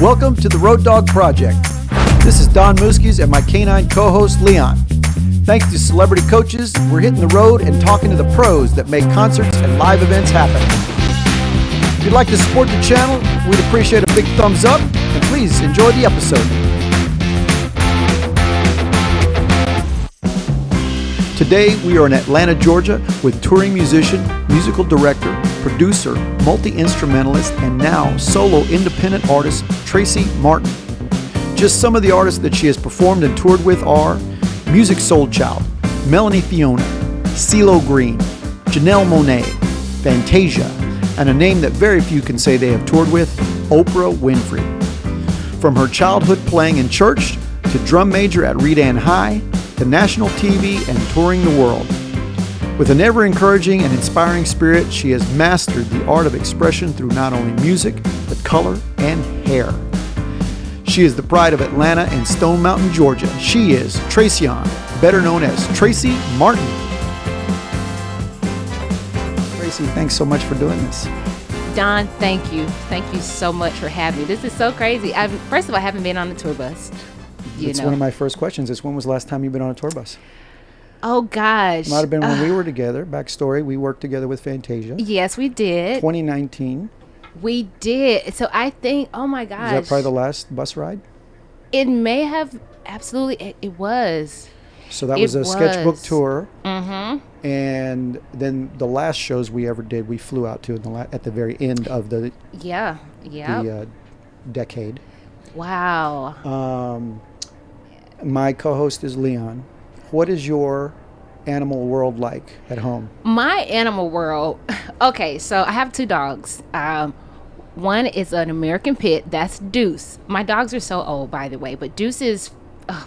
Welcome to the Road Dog Project. This is Don Muzquiz and my canine co-host Leon. Thanks to celebrity coaches, we're hitting the road and talking to the pros that make concerts and live events happen. If you'd like to support the channel, we'd appreciate a big thumbs up, and please enjoy the episode. Today we are in Atlanta, Georgia with touring musician, musical director, producer, multi-instrumentalist, and now solo independent artist TRACY MARTIN. Just some of the artists that she has performed and toured with are Music Soul Child, Melanie Fiona, Ceelo Green, Janelle Monae, Fantasia, and a name that very few can say they have toured with, Oprah Winfrey. From her childhood playing in church to drum major at Redan High, to national TV and touring the world. With an ever-encouraging and inspiring spirit, she has mastered the art of expression through not only music, but color and hair. She is the pride of Atlanta and Stone Mountain, Georgia. She is Tracyan, better known as TRACY MARTIN. Tracy, thanks so much for doing this. Don, thank you. Thank you so much for having me. This is so crazy. First of all, I haven't been on the tour bus. It's one of my first questions is when was the last time you've been on a tour bus? Oh, gosh. Might have been when we were together. Backstory, we worked together with Fantasia. Yes, we did. 2019. We did. So I think, oh my gosh. Is that probably the last bus ride? It may have, absolutely, it was. So that was a sketchbook tour. Mm-hmm. And then the last shows we ever did, we flew out to at the very end of the decade. Wow. My co-host is Leon. What is your animal world like at home? My animal world, okay, so I have two dogs. One is an American Pit, that's Deuce. My dogs are so old, by the way, but Deuce is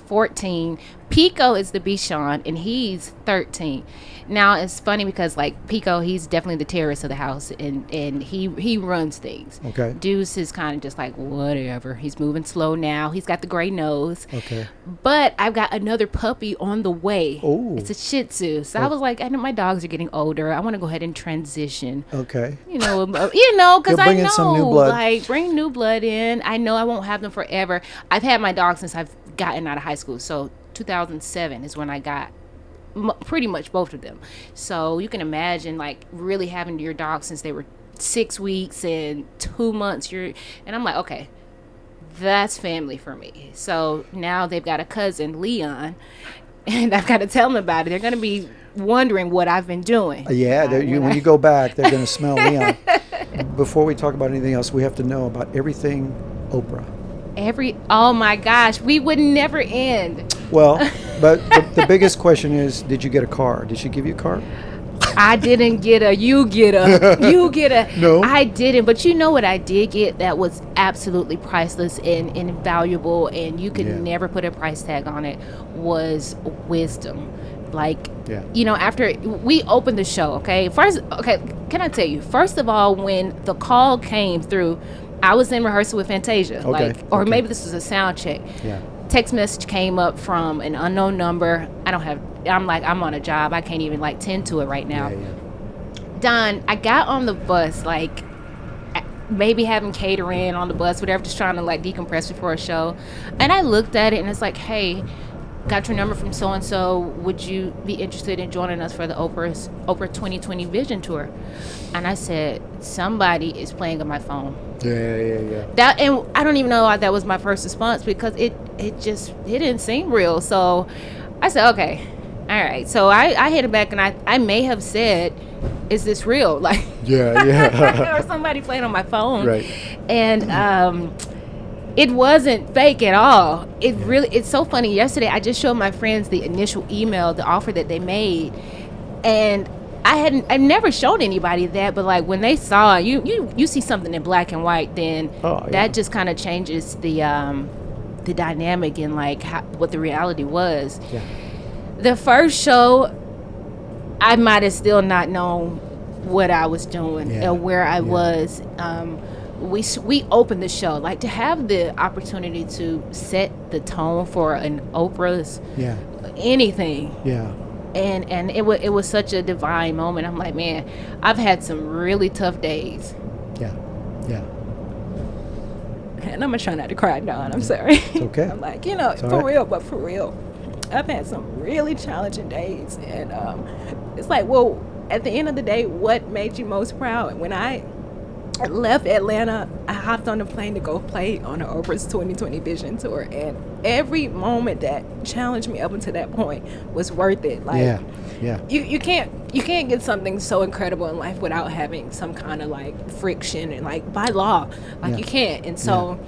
14. Pico is the Bichon, and he's 13. Now, it's funny because, like, Pico, he's definitely the terrorist of the house, and he runs things. Okay. Deuce is kind of just like, whatever. He's moving slow now. He's got the gray nose. Okay. But I've got another puppy on the way. Oh. It's a Shih Tzu. So I was like, I know my dogs are getting older. I want to go ahead and transition. Okay. Because I know, some new blood. Like, bring new blood in. I know I won't have them forever. I've had my dog since I've gotten out of high school. So 2007 is when I got pretty much both of them. So you can imagine, like, really having your dog since they were 6 weeks and 2 months. And I'm like, okay, that's family for me. So now they've got a cousin, Leon, and I've got to tell them about it. They're going to be wondering what I've been doing. When you go back, they're going to smell Leon. Before we talk about anything else, we have to know about everything Oprah. Oh my gosh, we would never end. Well, but the biggest question is, did you get a car? Did she give you a car? I didn't get you get a. No. I didn't, but you know what I did get that was absolutely priceless and invaluable, and you could never put a price tag on it, was wisdom. Like, after we opened the show, can I tell you, first of all, when the call came through, I was in rehearsal with Fantasia, maybe this was a sound check. Yeah. Text message came up from an unknown number. I'm on a job. I can't even tend to it right now. Yeah. Don, I got on the bus, maybe having catering on the bus, whatever, just trying to decompress before a show. And I looked at it and it's like, hey, got your number from so-and-so. Would you be interested in joining us for the Oprah 2020 Vision Tour? And I said, somebody is playing on my phone. Yeah. That, and I don't even know why that was my first response, because it didn't seem real. So I said, okay, all right. So I hit it back and I may have said, is this real? Yeah. Or somebody playing on my phone. Right. And it wasn't fake at all. It's so funny. Yesterday, I just showed my friends the initial email, the offer that they made, and I'd never shown anybody that, but when they saw you see something in black and white, then that just kind of changes the dynamic and what the reality was. Yeah. The first show, I might have still not known what I was doing or where I was. We opened the show, to have the opportunity to set the tone for an Oprah's anything. Yeah. And it was such a divine moment. I'm like, man, I've had some really tough days. Yeah. And I'm gonna try not to cry, Don. I'm sorry. It's okay. I'm like, you know, It's all for right. real, but for real. I've had some really challenging days, and it's like, well, at the end of the day, what made you most proud? And when I left Atlanta, I hopped on the plane to go play on the Oprah's 2020 Vision Tour, and every moment that challenged me up until that point was worth it. Like, Yeah. you can't get something so incredible in life without having some kind of like friction, and like by law, like you can't. And so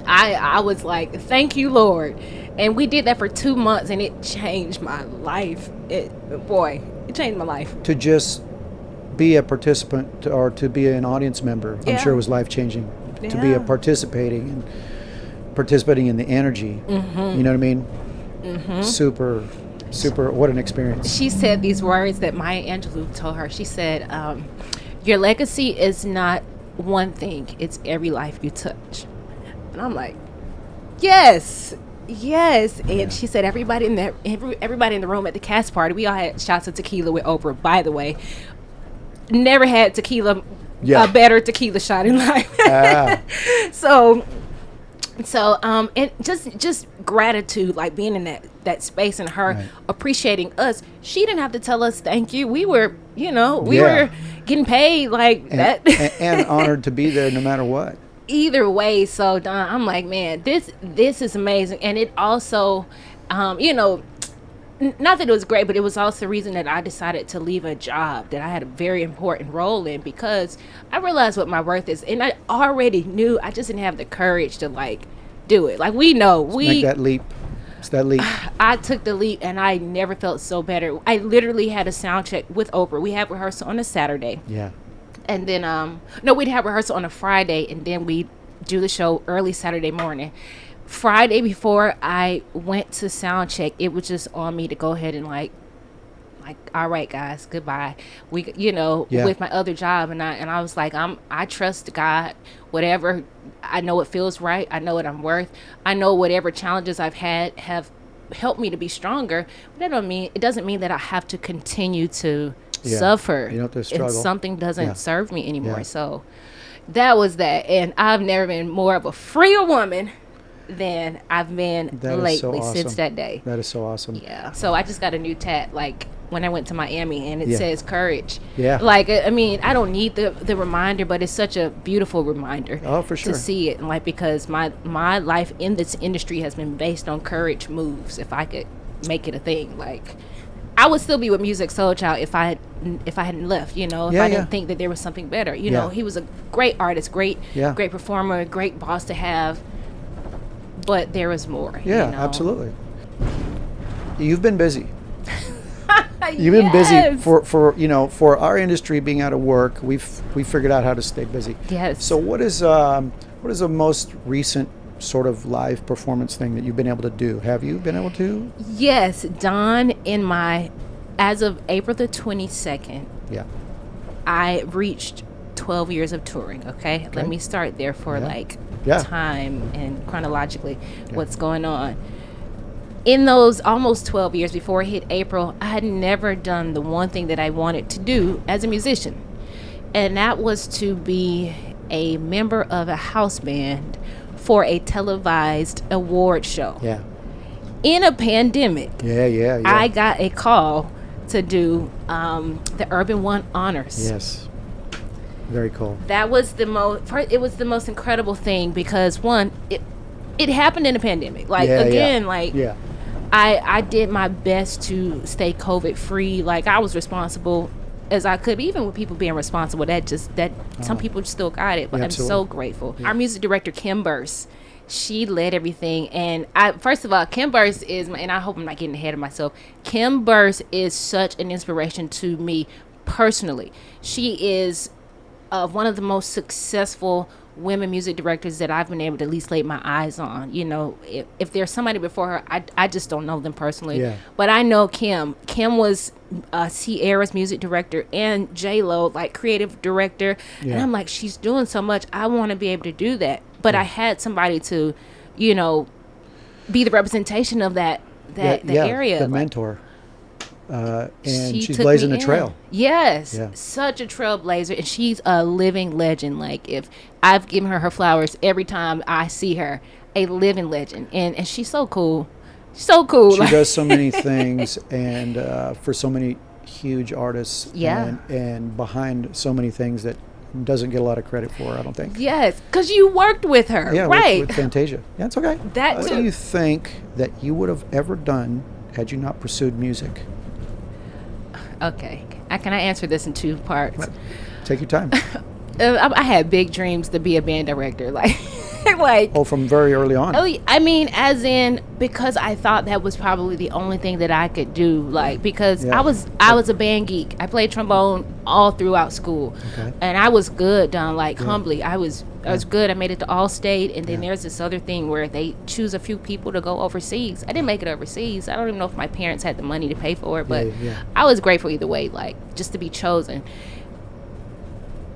I was like, thank you, Lord. And we did that for 2 months, and it changed my life. It changed my life. To just be a participant or to be an audience member, I'm sure it was life-changing. To be a participating in the energy. Mm-hmm. You know what I mean? Mm-hmm. Super, what an experience. She said these words that Maya Angelou told her. She said, your legacy is not one thing, it's every life you touch. And I'm like, yes. And she said everybody in the room at the cast party, we all had shots of tequila with Oprah, by the way. Never had tequila, a better tequila shot in life. So and just gratitude, like being in that space, and her appreciating us. She didn't have to tell us thank you. We were, we were getting paid like that. And honored to be there no matter what. Either way. So Don, I'm like, man, this is amazing. And it also, not that it was great, but it was also the reason that I decided to leave a job that I had a very important role in, because I realized what my worth is, and I already knew. I just didn't have the courage to like do it. Like make that leap. It's that leap. I took the leap, and I never felt so better. I literally had a sound check with Oprah. We had rehearsal on a Saturday. Yeah. And then, we'd have rehearsal on a Friday, and then we'd do the show early Saturday morning. Friday before I went to sound check, it was just on me to go ahead and like, all right, guys, goodbye. With my other job, and I was like, I trust God. Whatever, I know it feels right. I know what I'm worth. I know whatever challenges I've had have helped me to be stronger. But it doesn't mean that I have to continue to suffer. You don't have to struggle if something doesn't serve me anymore. Yeah. So that was that. And I've never been more of a freer woman than I've been lately since that day. That is so awesome. Yeah. So I just got a new tat, like when I went to Miami, and it says courage. Yeah. Like, I don't need the reminder, but it's such a beautiful reminder. Oh, for sure. To see it, and like, because my life in this industry has been based on courage moves. If I could make it a thing, like, I would still be with Music Soul Child if I hadn't left, if I didn't think that there was something better. He was a great artist, great performer, great boss to have, but there was more. Yeah, absolutely. You've been busy. You've been busy for our industry being out of work. We figured out how to stay busy. Yes. So what is the most recent sort of live performance thing that you've been able to do? Have you been able to? Yes, Don, as of April the 22nd, I reached 12 years of touring, okay? Let me start there for time and chronologically what's going on. In those almost 12 years before it hit April, I had never done the one thing that I wanted to do as a musician, and that was to be a member of a house band for a televised award show. Yeah. In a pandemic. Yeah. I got a call to do the Urban One Honors. Yes. Very cool. That was the most incredible thing, because one, it happened in a pandemic. Like, I did my best to stay COVID free. Like, I was responsible as I could, even with people being responsible, some people still got it, but I'm so grateful. Our music director, Kim Burse, she led everything. And first of all, Kim Burse and I hope I'm not getting ahead of myself, Kim Burse is such an inspiration to me personally. She is one of the most successful women music directors that I've been able to at least lay my eyes on. If there's somebody before her, I just don't know them personally. Yeah. But I know Kim. Kim was Sierra's music director and J-Lo, like, creative director. Yeah. And I'm like, she's doing so much. I want to be able to do that. But I had somebody to, be the representation of that area. The mentor. And She she's took blazing me a in. trail. Yes, Yeah. such a trailblazer, and she's a living legend. Like, if I've given her flowers every time I see her, a living legend, and she's so cool. So cool. She does so many things, and for so many huge artists, Yeah. and behind so many things that doesn't get a lot of credit for, I don't think. Yes, because you worked with her, Yeah, right? with Fantasia. Yeah, it's okay. That What too. do you think that you would have ever done had you not pursued music? Okay, can I answer this in two parts? Take your time. I had big dreams to be a band director, like, like. Oh, from very early on. Oh, I mean, as in, because I thought that was probably the only thing that I could do, like, because Yeah. I was a band geek. I played trombone all throughout school, Okay. and I was good, Don. Like, Yeah. humbly, I was good. I made it to All-State, and then Yeah. there's this other thing where they choose a few people to go overseas. I didn't make it overseas. I don't even know if my parents had the money to pay for it, but Yeah. I was grateful either way, like, just to be chosen.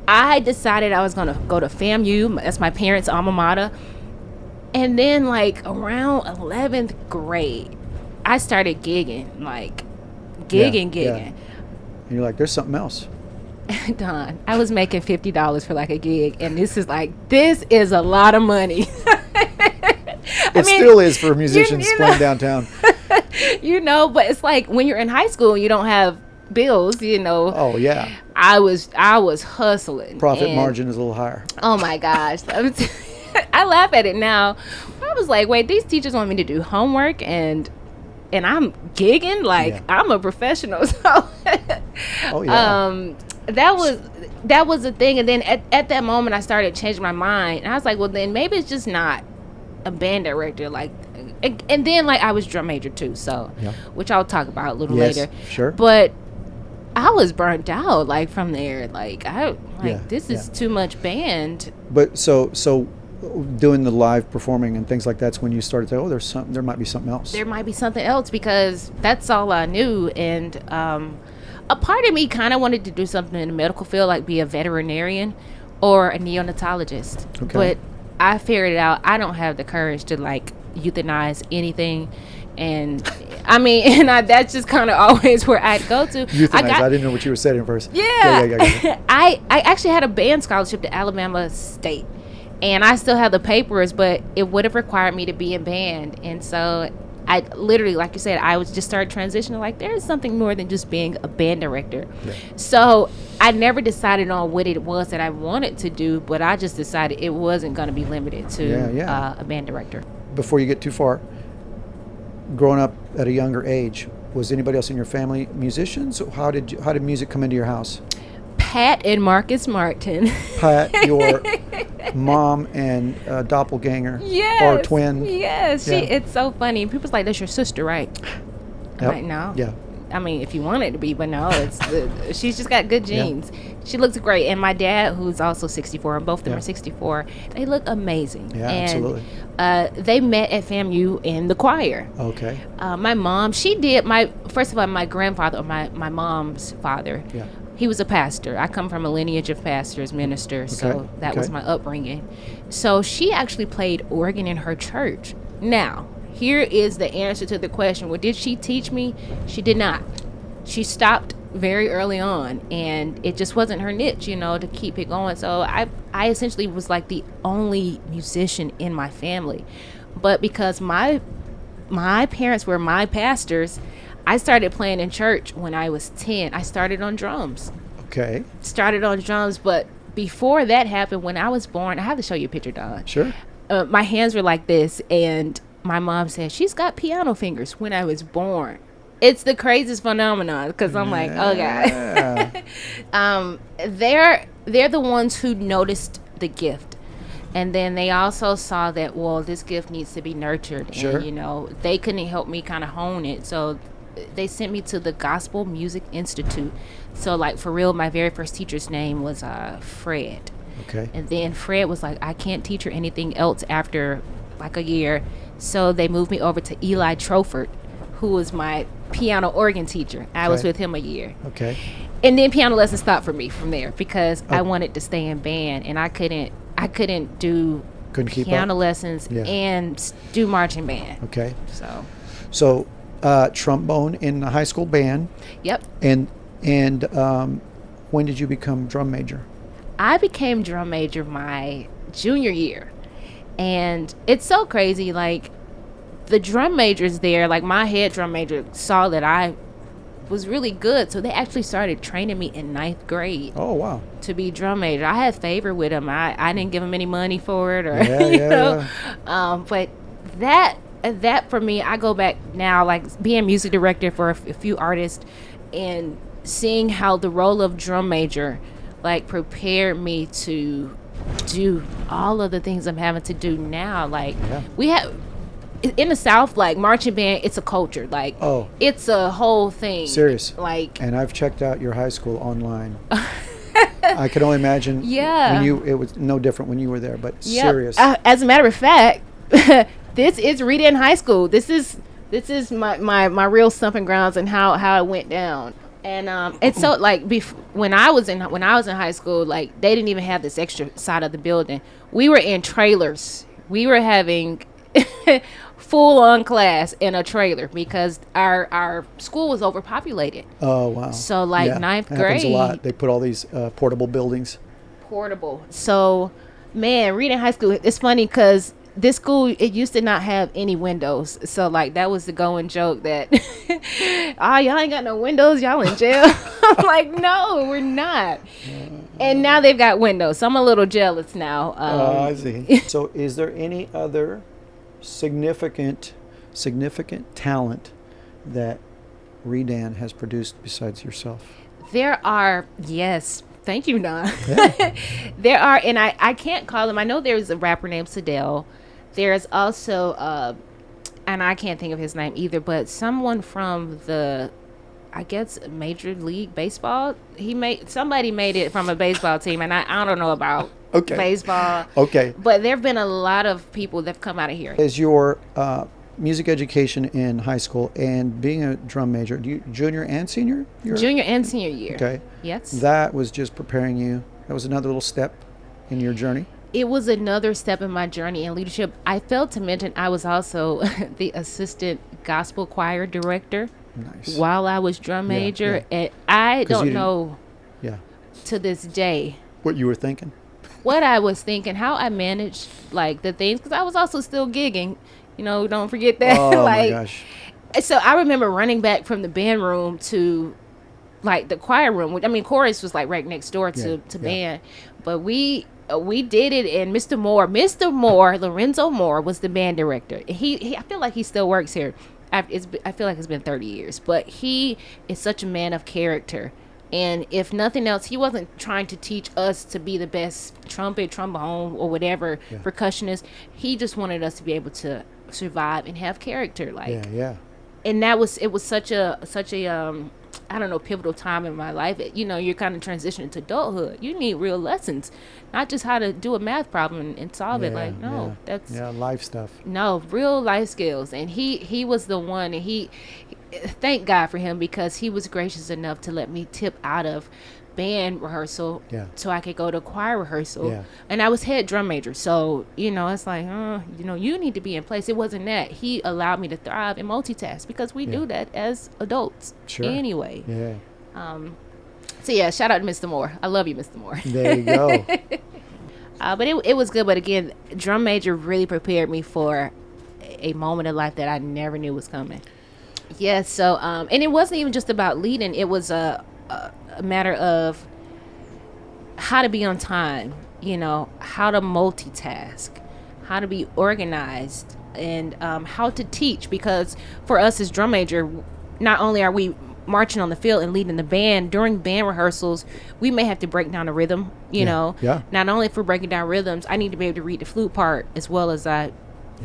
I decided I was gonna go to FAMU. That's my parents' alma mater. And then, like, around 11th grade, I started gigging, like, gigging. Yeah. And you're like, there's something else. Don, I was making $50 for, like, a gig, and this is a lot of money. It still is for musicians you playing know. downtown. But it's like when you're in high school and you don't have bills, Oh, yeah. I was hustling. Profit and- margin is a little higher. Oh my gosh. I laugh at it now. I was like, wait, these teachers want me to do homework and I'm gigging like Yeah. I'm a professional. So Oh, yeah. that was the thing. And then at that moment I started changing my mind. And I was like, well, then maybe it's just not a band director. Like, and then, like, I was drum major too. So, Yeah. which I'll talk about a little Yes, later. sure. But I was burnt out, like, from there. Like, Yeah, this is yeah. too much band. But so doing the live performing and things like that's when you started to say, there might be something else. There might be something else, because that's all I knew. And a part of me kind of wanted to do something in the medical field, like be a veterinarian or a neonatologist. Okay. But I figured it out. I don't have the courage to, like, euthanize anything. And I mean, that's just kind of always where I'd go to. Euthanize. I didn't know what you were saying at first. Yeah. I actually had a band scholarship to Alabama State, and I still have the papers, but it would have required me to be in band. And so I literally, like you said, I was just started transitioning, like, there's something more than just being a band director. Yeah. So I never decided on what it was that I wanted to do, but I just decided it wasn't going to be limited to a band director. Before you get too far, growing up at a younger age, was anybody else in your family musicians? How did music come into your house? Pat and Marcus Martin. Pat, your mom and doppelganger or twin. Yes, Yeah. it's so funny. People's like, that's your sister, right? I'm Yep. like, no. Yeah. I mean, if you want it to be, but no, she's just got good genes. She looks great. And my dad, who's also 64, and both of them Yeah. are 64, they look amazing. Yeah, and, absolutely. They met at FAMU in the choir. Okay. My mom, first of all, my grandfather, or my mom's father, Yeah. he was a pastor. I come from a lineage of pastors, ministers, so Okay, that was okay. my upbringing. So she actually played organ in her church. Now, here is the answer to the question. Well, did she teach me? She did not. She stopped very early on, and it just wasn't her niche, to keep it going. So I essentially was like the only musician in my family. But because my parents were my pastors, I started playing in church when I was 10. I started on drums. Okay. But before that happened, when I was born, I have to show you a picture, Don. Sure. My hands were like this, and my mom said, she's got piano fingers when I was born. It's the craziest phenomenon, because I'm like, oh, God. They're the ones who noticed the gift. And then they also saw that, well, this gift needs to be nurtured. Sure. And, they couldn't help me kind of hone it. So they sent me to the Gospel Music Institute. So, like, for real, my very first teacher's name was Fred. Okay. And then Fred was like, I can't teach her anything else after, like, a year. So they moved me over to Eli Troford, who was my piano organ teacher. I was Okay. with him a year. Okay. And then piano lessons stopped for me from there, because I wanted to stay in band, and I couldn't do Couldn't keep piano up? lessons Yeah. and do marching band. Okay. So So trombone in the high school band. Yep. And when did you become drum major? I became drum major my junior year. And it's so crazy. Like, the drum majors there, like my head drum major saw that I was really good. So they actually started training me in 9th grade. Oh, wow. To be drum major. I had favor with them. I didn't give them any money for it, or but that for me, I go back now, like being music director for a few artists and seeing how the role of drum major like prepared me to do all of the things I'm having to do now. Like we have in the South, like marching band, it's a culture. Like it's a whole thing. Serious. Like, and I've checked out your high school online. I can only imagine. When it was no different when you were there, but serious. As a matter of fact, this is Reading High School. This is my real stomping grounds and how it went down. And it's so like when I was in high school, like they didn't even have this extra side of the building. We were in trailers. We were having full on class in a trailer because our school was overpopulated. Oh, wow. So like ninth grade. Happens a lot. They put all these portable buildings. Portable. So man, Reading High School, it's funny because this school, it used to not have any windows. So like that was the going joke that y'all ain't got no windows, y'all in jail. I'm like, no, we're not. And now they've got windows, so I'm a little jealous now. I see. So is there any other significant talent that Redan has produced besides yourself? There are, yes. Thank you, Don. Yeah. There are, and I can't call them. I know there's a rapper named Sadell. There's also, and I can't think of his name either, but someone from the, I guess, Major League Baseball. Somebody made it from a baseball team, and I don't know about baseball. Okay. But there have been a lot of people that have come out of here. Is your music education in high school and being a drum major, do you junior and senior? Junior and senior year. Okay. Yes. That was just preparing you. That was another little step in your journey. It was another step in my journey in leadership. I failed to mention I was also the assistant gospel choir director while I was drum major. And I don't know to this day what you were thinking. What I was thinking, how I managed like the things, because I was also still gigging. You know, don't forget that. Oh like, my gosh. So I remember running back from the band room to like the choir room. I mean, chorus was like right next door to band. But we did it, and Mr. Moore, Lorenzo Moore was the band director. He I feel like he still works here. I feel like it's been 30 years, but he is such a man of character. And if nothing else, he wasn't trying to teach us to be the best trumpet, trombone, or whatever percussionist. He just wanted us to be able to survive and have character. Like, and it was such a I don't know, pivotal time in my life. You know, you're kind of transitioning to adulthood. You need real lessons, not just how to do a math problem and solve it. Like, no, that's life stuff. No, real life skills. And he was the one, and he thank God for him, because he was gracious enough to let me tip out of band rehearsal so I could go to choir rehearsal. And I was head drum major, so you know, it's like you know, you need to be in place. It wasn't that. He allowed me to thrive and multitask, because we do that as adults anyway. So shout out to Mr. Moore. I love you, Mr. Moore. There you go. But it was good. But again, drum major really prepared me for a moment of life that I never knew was coming. So and it wasn't even just about leading. It was a matter of how to be on time, you know, how to multitask, how to be organized, and how to teach. Because for us as drum major, not only are we marching on the field and leading the band, during band rehearsals, we may have to break down a rhythm, you know. Not only for breaking down rhythms, I need to be able to read the flute part as well as I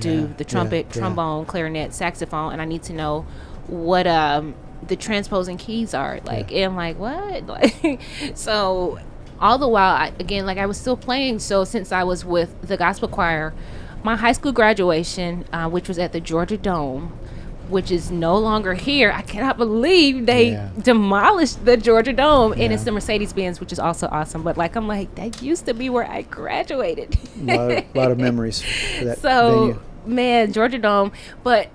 do the trumpet, trombone, clarinet, saxophone, and I need to know what the transposing keys are like. And I'm like, what? Like, so all the while, I was still playing. So since I was with the gospel choir, my high school graduation, which was at the Georgia Dome, which is no longer here. I cannot believe they demolished the Georgia Dome. And it's the Mercedes-Benz, which is also awesome. But like, I'm like, that used to be where I graduated. A lot of memories for that so venue. Man, Georgia Dome. But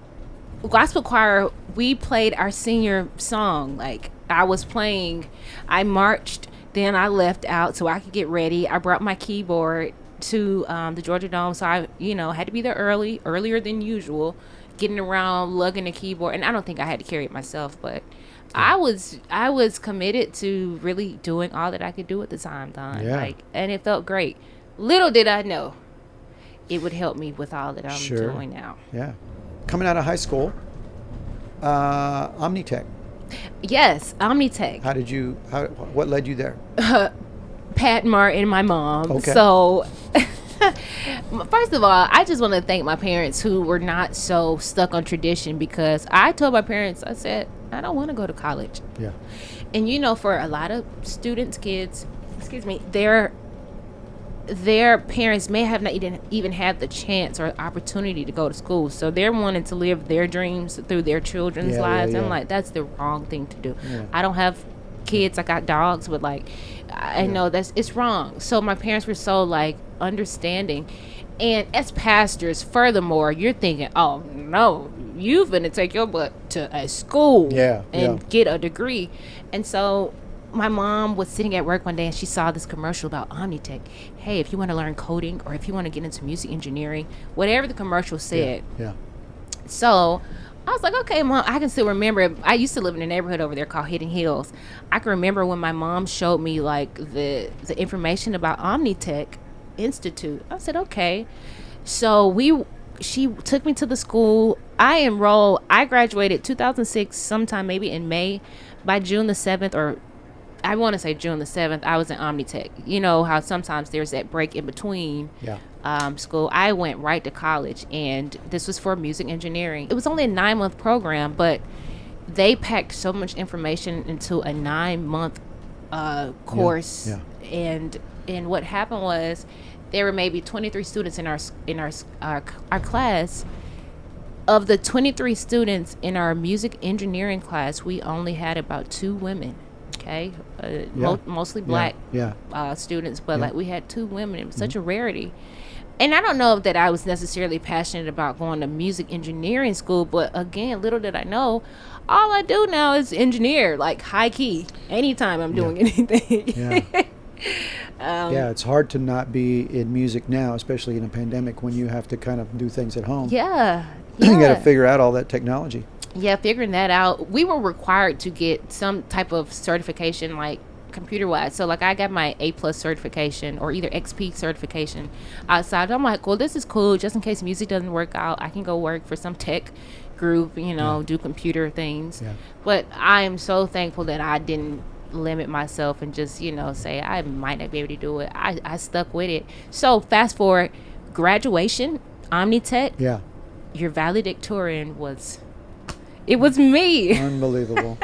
gospel choir, we played our senior song. Like, I marched, then I left out so I could get ready. I brought my keyboard to the Georgia Dome, so I, had to be there earlier than usual, getting around, lugging the keyboard, and I don't think I had to carry it myself, but I was committed to really doing all that I could do at the time, Don. Yeah. And it felt great. Little did I know it would help me with all that I'm Sure. doing now. Yeah. Coming out of high school, Omnitech. Yes, Omnitech. What led you there? Pat Martin, my mom. Okay. So, first of all, I just want to thank my parents who were not so stuck on tradition, because I told my parents, I said, I don't want to go to college. Yeah. And for a lot of students, kids, their parents may have not even had the chance or opportunity to go to school, so they're wanting to live their dreams through their children's lives. I'm like, that's the wrong thing to do. Yeah. I don't have kids, I got dogs, but I know it's wrong. So my parents were so understanding, and as pastors, furthermore, you're thinking, oh no, you're gonna take your butt to a school and get a degree. And so my mom was sitting at work one day and she saw this commercial about Omnitech. Hey, if you want to learn coding or if you want to get into music engineering, whatever the commercial said. Yeah. So I was like, okay, Mom, I can still remember. I used to live in a neighborhood over there called Hidden Hills. I can remember when my mom showed me the information about Omnitech Institute. I said, okay. So she took me to the school. I enrolled. I graduated 2006, sometime maybe in May. By June the 7th, or I want to say June the 7th, I was in Omnitech. You know how sometimes there's that break in between school. I went right to college, and this was for music engineering. It was only a 9-month program, but they packed so much information into a 9-month course. And what happened was there were maybe 23 students in our class. Of the 23 students in our music engineering class, we only had about 2 women. Okay, mostly black students, but we had 2 women. It was such a rarity. And I don't know that I was necessarily passionate about going to music engineering school, but again, little did I know, all I do now is engineer, high key, anytime I'm doing anything. It's hard to not be in music now, especially in a pandemic when you have to kind of do things at home. You got to figure out all that technology. Yeah, figuring that out. We were required to get some type of certification, computer-wise. So, I got my A+ certification or either XP certification outside. I'm like, well, this is cool. Just in case music doesn't work out, I can go work for some tech group, do computer things. But I am so thankful that I didn't limit myself and just, say I might not be able to do it. I stuck with it. So, fast forward, graduation, Omnitech. Your valedictorian was me. Unbelievable.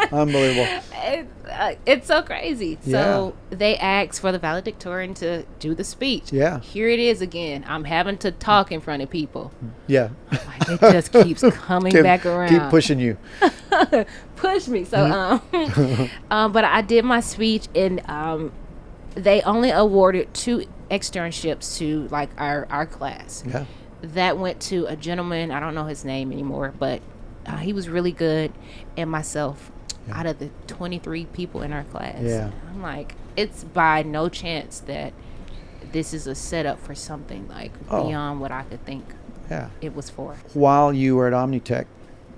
It's so crazy. So they asked for the valedictorian to do the speech. Here it is again. I'm having to talk in front of people. It just keeps coming back around. Keep pushing you. Push me. So but I did my speech, and they only awarded 2 externships to our class. That went to a gentleman, I don't know his name anymore, but he was really good, and myself, out of the 23 people in our class. I'm like, it's by no chance that this is a setup for something beyond what I could think it was for. While you were at Omnitech,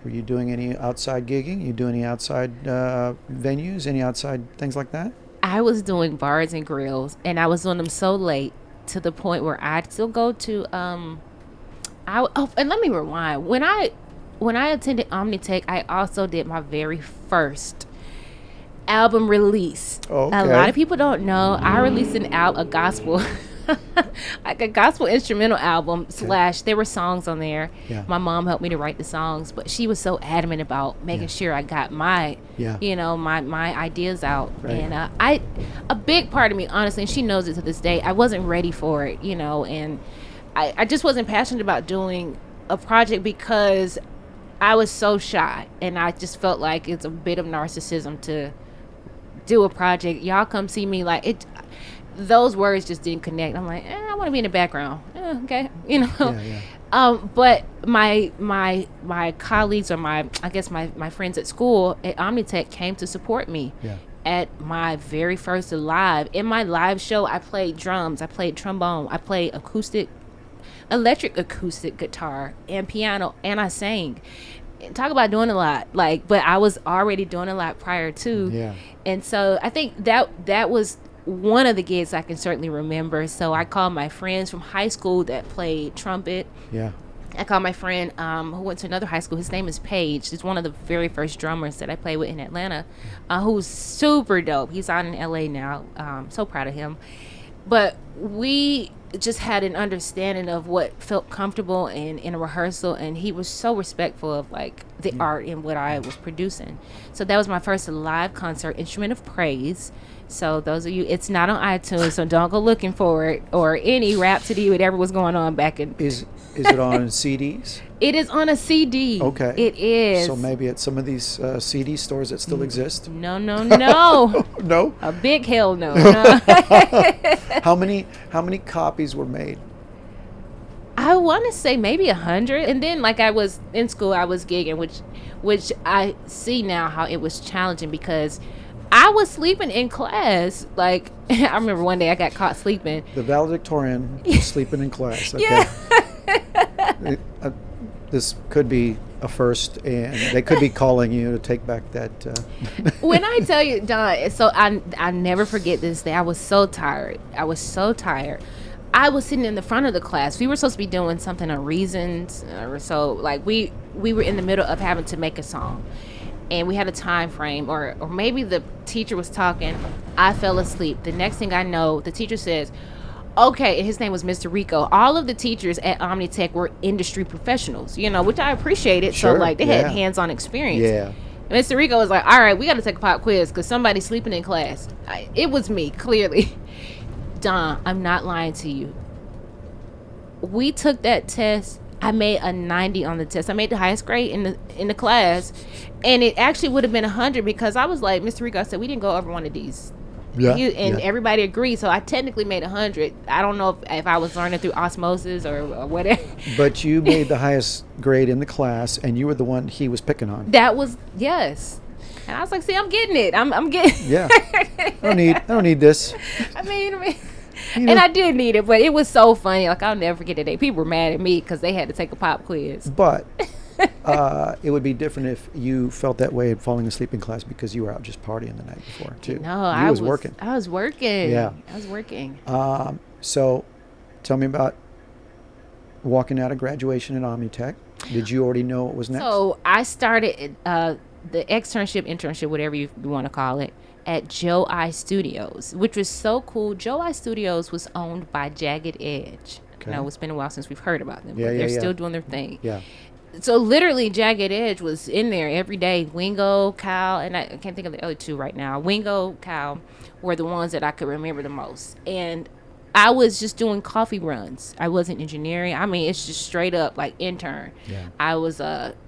were you doing any outside gigging? You doing any outside venues, any outside things like that? I was doing bars and grills, and I was doing them so late to the point where I'd still go to and let me rewind. When I attended Omnitech, I also did my very first album release. A lot of people don't know I released a gospel a gospel instrumental album / there were songs on there. My mom helped me to write the songs, but she was so adamant about making sure I got my my ideas out. And a big part of me, honestly, and she knows it to this day, I wasn't ready for it, and I just wasn't passionate about doing a project because I was so shy, and I just felt like it's a bit of narcissism to do a project. Y'all come see me, those words just didn't connect. I'm like, I want to be in the background. Okay. But my colleagues, or my friends at school at Omnitech came to support me. Yeah. At my very first live. In my live show, I played drums, I played trombone, I played electric acoustic guitar and piano, and I sang. Talk about doing a lot, but I was already doing a lot prior to. Yeah. And so I think that was one of the gigs I can certainly remember. So I called my friends from high school that played trumpet. Yeah. I called my friend who went to another high school. His name is Paige. He's one of the very first drummers that I played with in Atlanta, who's super dope. He's out in LA now. So proud of him. But we just had an understanding of what felt comfortable in a rehearsal, and he was so respectful of the art and what I was producing. So that was my first live concert, Instrument of Praise. So those of you, it's not on iTunes, so don't go looking for it, or any Rhapsody, whatever was going on back in. Is it on CDs? It is on a CD. Okay. It is. So maybe at some of these CD stores that still exist? No. No? A big hell no. No. How many copies were made? I want to say maybe 100. And then I was in school, I was gigging, which I see now how it was challenging, because I was sleeping in class. I remember one day I got caught sleeping. The valedictorian was sleeping in class. Okay. Yeah. This could be a first, and they could be calling you to take back that. When I tell you, Don, so I never forget this day. I was so tired. I was sitting in the front of the class. We were supposed to be doing something on Reasons, or so. We were in the middle of having to make a song, and we had a time frame, or maybe the teacher was talking. I fell asleep. The next thing I know, the teacher says, okay, his name was Mr. Rico. All of the teachers at Omnitech were industry professionals, which I appreciated. Sure, so they had hands-on experience. Yeah. And Mr. Rico was like, all right, we got to take a pop quiz because somebody's sleeping in class. It was me, clearly. Don, I'm not lying to you. We took that test. I made a 90 on the test. I made the highest grade in the class, and it actually would have been 100, because I was like, Mr. Rico, I said, we didn't go over one of these. Yeah, everybody agreed, so I technically made 100. I don't know if I was learning through osmosis or whatever. But you made the highest grade in the class, and you were the one he was picking on. That was, yes. And I was like, see, I'm getting it. I'm getting. Yeah. I don't need this. I mean, and I did need it, but it was so funny. I'll never forget the day. People were mad at me because they had to take a pop quiz. But it would be different if you felt that way and falling asleep in class because you were out just partying the night before too. No, I was working. I was working. Yeah, I was working. So, tell me about walking out of graduation at Omnitech. Did you already know what was next? So I started the internship, whatever you want to call it, at Joe I Studios, which was so cool. Joe I Studios was owned by Jagged Edge. Okay. It's been a while since we've heard about them, Yeah, but yeah, they're yeah. still doing their thing. Yeah. So literally, Jagged Edge was in there every day. Wingo, Kyle, and I can't think of the other two right now. Wingo, Kyle were the ones that I could remember the most. And I was just doing coffee runs. I wasn't engineering. I mean, it's just straight up intern. Yeah. I was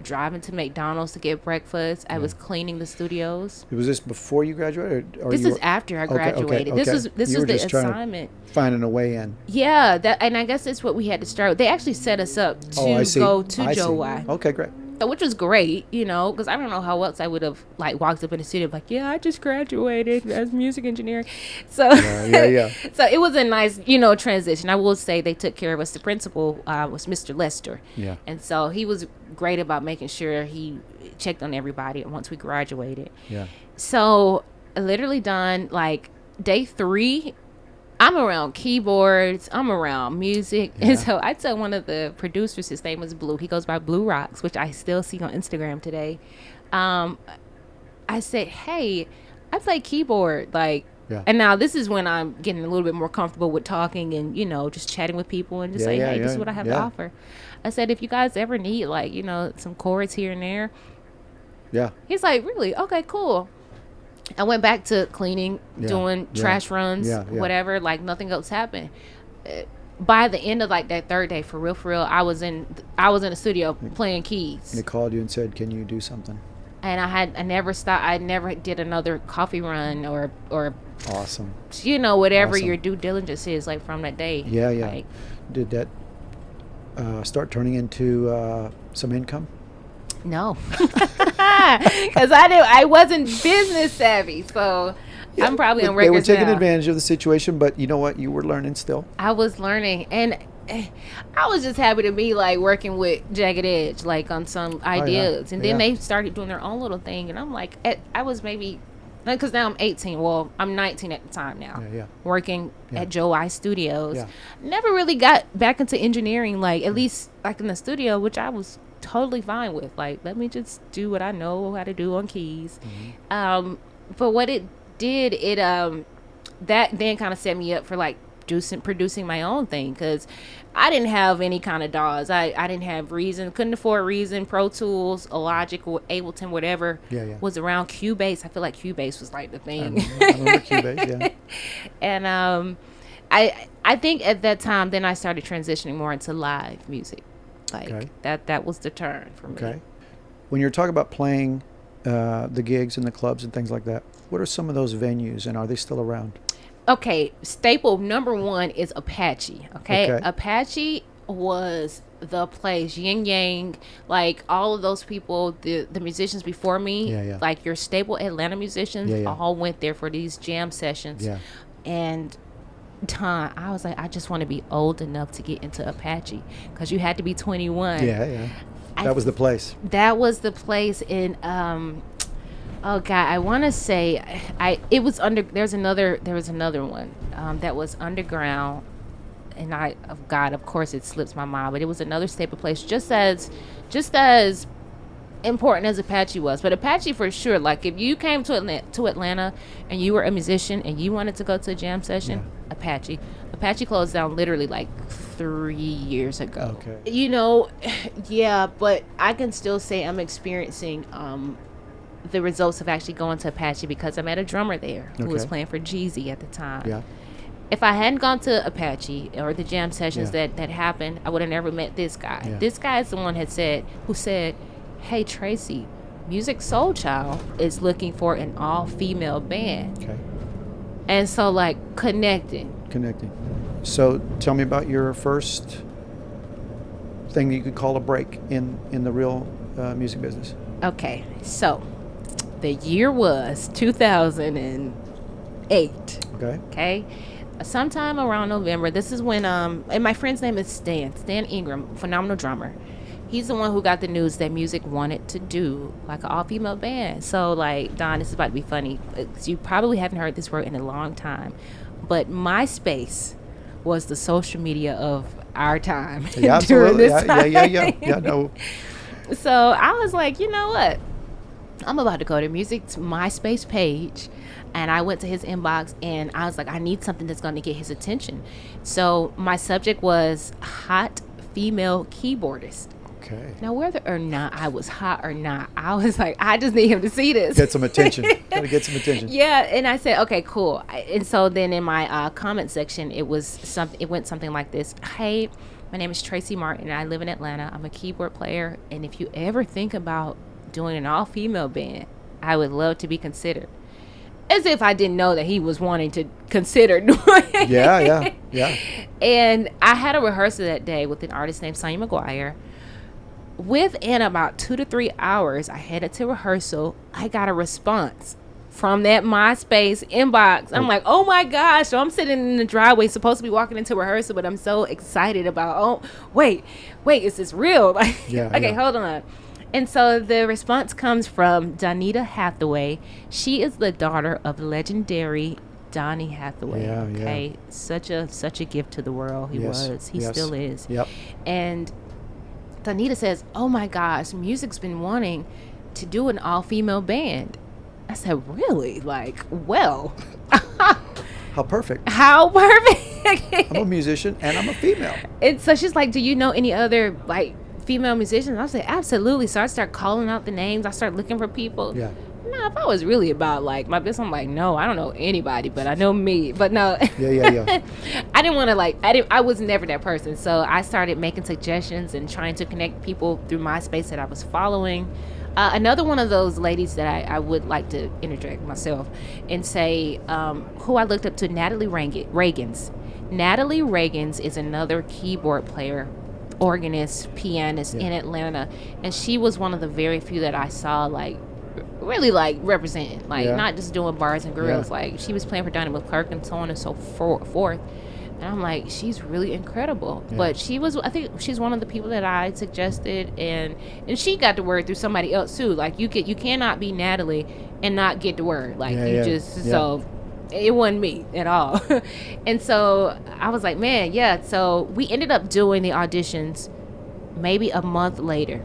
driving to McDonald's to get breakfast. I was cleaning the studios. Was this before you graduated? Or This you is were, after I okay, graduated. okay. This You were was the just trying to assignment. finding a way in. Yeah, and I guess that's what we had to start with. They actually set us up to go to Joe Y. Okay, great. Which was great, because I don't know how else I would have walked up in the studio yeah, I just graduated as music engineering. So Yeah. So it was a nice, transition. I will say they took care of us. The principal was Mr. Lester. Yeah. And so he was great about making sure he checked on everybody once we graduated. Yeah. So literally done day 3. I'm around keyboards. I'm around music. Yeah. And so I tell one of the producers, his name was Blue. He goes by Blue Rocks, which I still see on Instagram today. I said, hey, I play keyboard. Yeah. And now this is when I'm getting a little bit more comfortable with talking and, just chatting with people and just hey, this is what I have to offer. I said, if you guys ever need some chords here and there. Yeah. He's like, really? Okay, cool. I went back to cleaning, doing trash runs, whatever. Nothing else happened. By the end of that third day, for real, I was in the studio playing keys. And they called you and said, "Can you do something?" And I never stopped. I never did another coffee run or Awesome. whatever Awesome. your due diligence is from that day. Yeah. Did that start turning into some income? No, because I wasn't business savvy, so Yeah, I'm probably on they were record taking now. advantage of the situation, but you know what? You were learning still. I was learning, and I was just happy to be like working with Jagged Edge, like on some ideas, and then they started doing their own little thing, and I'm like, I was maybe, because now I'm 18. Well, I'm 19 at the time now. Working at Joe I Studios. Yeah. Never really got back into engineering, like at least like in the studio, which I was totally fine with. Like, let me just do what I know how to do on keys. But what it did, that then kind of set me up for like producing my own thing, because I didn't have any kind of DAWs. I didn't have Reason, couldn't afford Reason, Pro Tools, Logic, or Ableton, whatever was around. Cubase, I feel like Cubase was like the thing. I remember Cubase, yeah. And I think at that time, then I started transitioning more into live music. Like that was the turn for me. Okay. When you're talking about playing the gigs and the clubs and things like that, what are some of those venues, and are they still around? Okay, staple number one is Apache. Okay. Apache was the place. Yin Yang, like all of those people, the musicians before me, like your staple Atlanta musicians, all went there for these jam sessions. And I was like, I just want to be old enough to get into Apache, because you had to be 21. That was the place. That was the place in oh God, I want to say it was there was another one that was underground, and of course it slips my mind, but it was another staple place, just as important as Apache was. But Apache for sure, like if you came to Atlanta and you were a musician and you wanted to go to a jam session, Apache closed down literally like 3 years ago. You know, but I can still say I'm experiencing the results of actually going to Apache, because I met a drummer there who was playing for Jeezy at the time. If I hadn't gone to Apache or the jam sessions that happened, I would have never met this guy. This guy is the one who said, hey, Tracy, Music Soul Child is looking for an all-female band. And so, like, connecting. So tell me about your first thing that you could call a break in the real music business. Okay, so the year was 2008. Okay. Sometime around November. This is when and my friend's name is Stan Ingram, phenomenal drummer. He's the one who got the news that Music wanted to do like an all-female band. So, like, Don, this is about to be funny. You probably haven't heard this word in a long time, but MySpace was the social media of our time. Yeah, absolutely. Yeah, no. So I was like, you know what? I'm about to go to Music's MySpace page. And I went to his inbox and I was like, I need something that's going to get his attention. So my subject was hot female keyboardist. Now, whether or not I was hot or not, I was like, I just need him to see this. Get some attention. Gotta get some attention. And I said, okay, cool. And so then in my comment section, it went something like this. Hey, my name is TRACY MARTIN. I live in Atlanta. I'm a keyboard player. And if you ever think about doing an all-female band, I would love to be considered. As if I didn't know that he was wanting to consider doing it. Yeah. And I had a rehearsal that day with an artist named Sonya McGuire. Within about 2 to 3 hours, I headed to rehearsal. I got a response from that MySpace inbox. I'm like, oh my gosh. So I'm sitting in the driveway, supposed to be walking into rehearsal, but I'm so excited about, oh, wait, is this real? Hold on. And so the response comes from Donita Hathaway. She is the daughter of legendary Donny Hathaway. Such a gift to the world. He still is. And Donita says, oh my gosh, Music's been wanting to do an all-female band. I said, really? Like, well. How perfect. I'm a musician and I'm a female. And so she's like, do you know any other, like, female musicians? I said, absolutely. So I start calling out the names. I start looking for people. No, if I was really about like my business, I'm like, no, I don't know anybody, but I know me. But no. I didn't want to I was never that person. So I started making suggestions and trying to connect people through MySpace that I was following. Another one of those ladies that I would like to interject myself and say who I looked up to, Natalie Reagans. Natalie Reagans is another keyboard player, organist, pianist in Atlanta, and she was one of the very few that I saw like really like representing, like not just doing bars and grills. Like she was playing for Donnie McClurkin and so on and so forth. And I'm like, she's really incredible. But I think she's one of the people that I suggested, and she got the word through somebody else too. Like you cannot be Natalie and not get the word. Like so it wasn't me at all. And so I was like, man, so we ended up doing the auditions maybe a month later.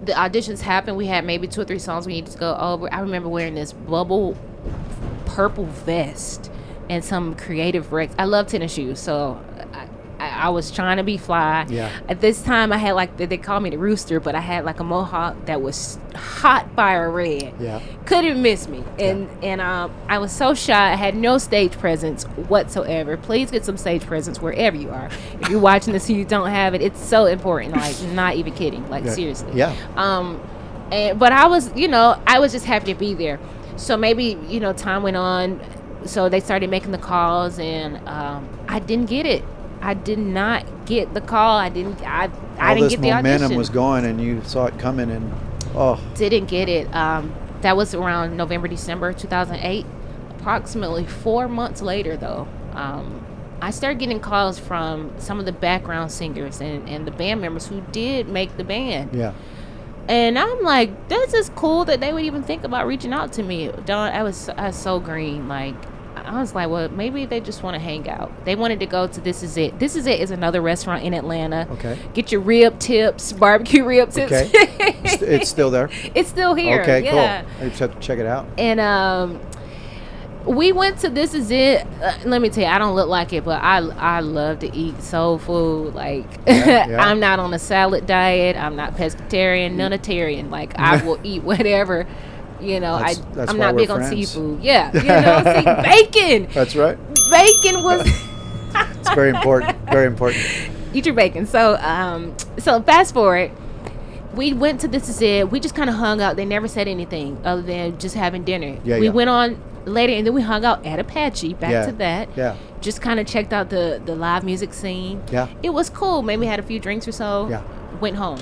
The auditions happened. We had maybe 2 or 3 songs we needed to go over. I remember wearing this bubble purple vest and some creative Rex. I love tennis shoes, so I was trying to be fly. Yeah. At this time, I had like they called me the Rooster, but I had like a mohawk that was hot fire red. Yeah. Couldn't miss me. And I was so shy. I had no stage presence whatsoever. Please get some stage presence wherever you are. If you're watching this and you don't have it, it's so important. Like, not even kidding. Like, seriously. Yeah. But I was just happy to be there. So maybe, time went on. So they started making the calls, and I didn't get it. I did not get the call. I didn't get the audition. All this momentum was going, and you saw it coming, and didn't get it. That was around November, December 2008. Approximately 4 months later, though, I started getting calls from some of the background singers and the band members who did make the band. Yeah. And I'm like, this is cool that they would even think about reaching out to me. Don, I was so green. Like, I was like, well, maybe they just want to hang out. They wanted to go to This Is It. This Is It is another restaurant in Atlanta. Okay. Get your rib tips, barbecue rib tips. Okay. It's still there? It's still here. Okay, cool. I just have to check it out. And we went to This Is It. Let me tell you, I don't look like it, but I love to eat soul food. Like, I'm not on a salad diet. I'm not pescatarian, nonitarian. Like, I will eat whatever. That's I'm not big on seafood. Yeah, bacon. That's right. Bacon was. It's very important. Very important. Eat your bacon. So fast forward. We went to This Is It. We just kind of hung out. They never said anything other than just having dinner. We went on later, and then we hung out at Apache. Back to that. Yeah. Just kind of checked out the live music scene. Yeah. It was cool. Maybe had a few drinks or so. Yeah. Went home.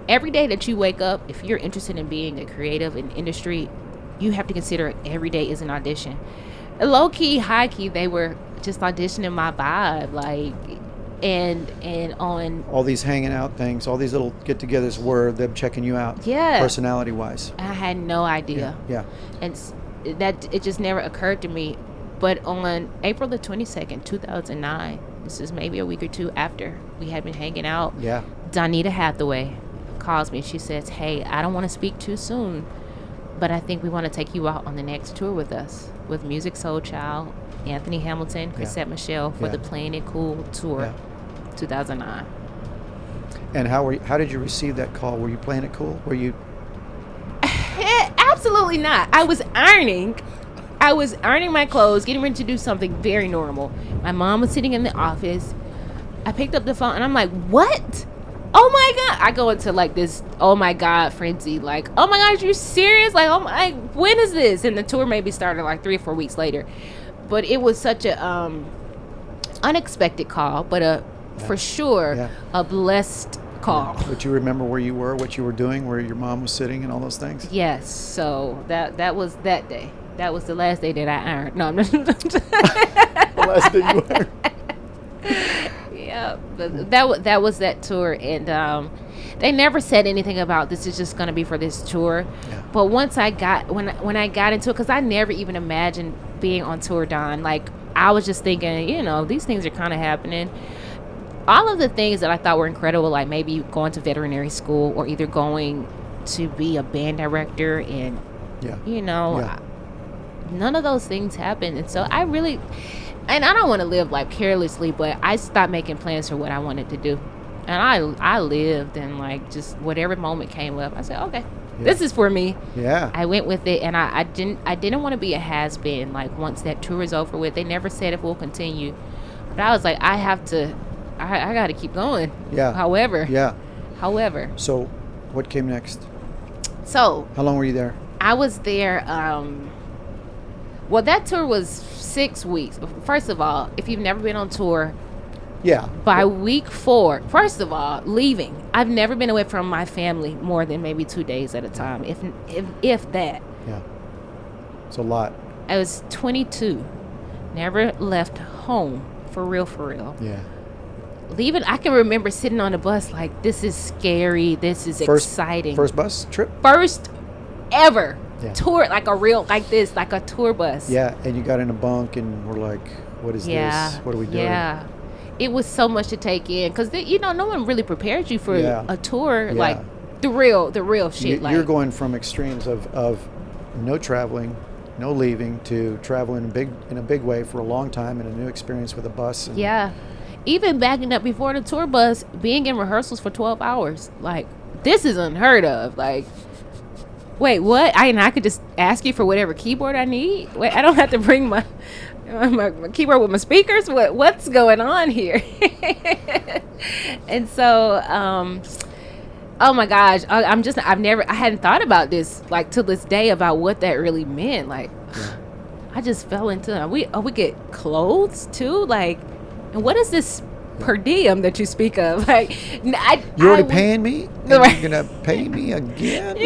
Every day that you wake up, if you're interested in being a creative in industry, you have to consider every day is an audition. Low key, high key, they were just auditioning my vibe, like, and on all these hanging out things, all these little get-togethers were them checking you out, personality-wise. I had no idea. Yeah. And that it just never occurred to me. But on April the 22nd, 2009, this is maybe a week or two after we had been hanging out. Yeah. Donita Hathaway calls me. She says, hey, I don't want to speak too soon, but I think we want to take you out on the next tour with us, with Music Soul Child, Anthony Hamilton, Chrisette Michelle, for the Playing It Cool tour, 2009. And how did you receive that call? Were you playing it cool? Were you? Absolutely not. I was ironing my clothes, getting ready to do something very normal. My mom was sitting in the office. I picked up the phone, and I'm like, what? Oh my God. I go into like this, oh my God, frenzy. Like, oh my gosh, you serious? Like, oh my, when is this? And the tour maybe started like 3 or 4 weeks later. But it was such a unexpected call, but for sure a blessed call. Yeah. But you remember where you were, what you were doing, where your mom was sitting and all those things? Yes. So that was that day. That was the last day that I ironed. No, I'm not. The last day you ironed. Yeah, but that was that tour, and they never said anything about this is just going to be for this tour. Yeah. But once I got when I got into it, because I never even imagined being on tour, Don. Like, I was just thinking, these things are kind of happening. All of the things that I thought were incredible, like maybe going to veterinary school or either going to be a band director, and none of those things happened. And so I really. And I don't want to live like carelessly, but I stopped making plans for what I wanted to do. And I lived, and like just whatever moment came up, I said, okay, this is for me. Yeah. I went with it, and I didn't want to be a has-been. Like, once that tour is over with, they never said if we'll continue. But I was like, I got to keep going. Yeah. However. So what came next? So. How long were you there? I was there, well, that tour was 6 weeks. First of all, if you've never been on tour, Yeah. By week 4, first of all, leaving. I've never been away from my family more than maybe 2 days at a time, if that. Yeah. It's a lot. I was 22, never left home for real. Yeah. Leaving, I can remember sitting on the bus like, this is scary, this is exciting. First bus trip? First ever Yeah. tour, like a real, like this, like a tour bus. Yeah, and you got in a bunk and we're like, what is this? What are we doing? Yeah. It was so much to take in because, no one really prepares you for a tour, like the real shit. You're going from extremes of no traveling, no leaving, to traveling in a big way for a long time and a new experience with a bus. And yeah. Even backing up before the tour bus, being in rehearsals for 12 hours. Like, this is unheard of. Like, wait, what? I could just ask you for whatever keyboard I need? Wait, I don't have to bring my keyboard with my speakers? What's going on here? And so, oh my gosh, I hadn't thought about this, like, till this day, about what that really meant. Like, I just fell into, we get clothes too? Like, and what is this per diem that you speak of? Like, you're already paying me? And you're gonna pay me again?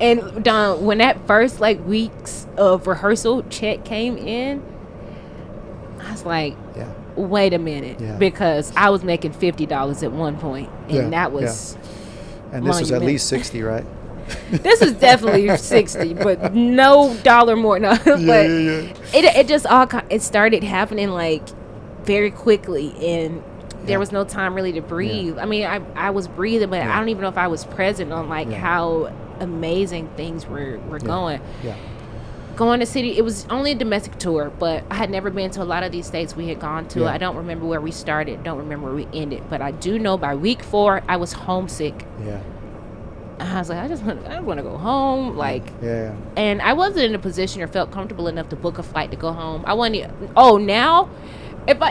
And Don, when that first weeks of rehearsal check came in, I was like, wait a minute, because I was making $50 at one point, and that was and this was at least 60, right? This is definitely 60, but no dollar more. No, but it just it started happening like very quickly, and there was no time really to breathe. I mean, I was breathing, but I don't even know if I was present on how amazing things were going. Yeah. Going to city, it was only a domestic tour, but I had never been to a lot of these states we had gone to. I don't remember where we started, don't remember where we ended, but I do know by week 4 I was homesick. Yeah. I was like, I want to go home, and I wasn't in a position or felt comfortable enough to book a flight to go home. I wanted. Now,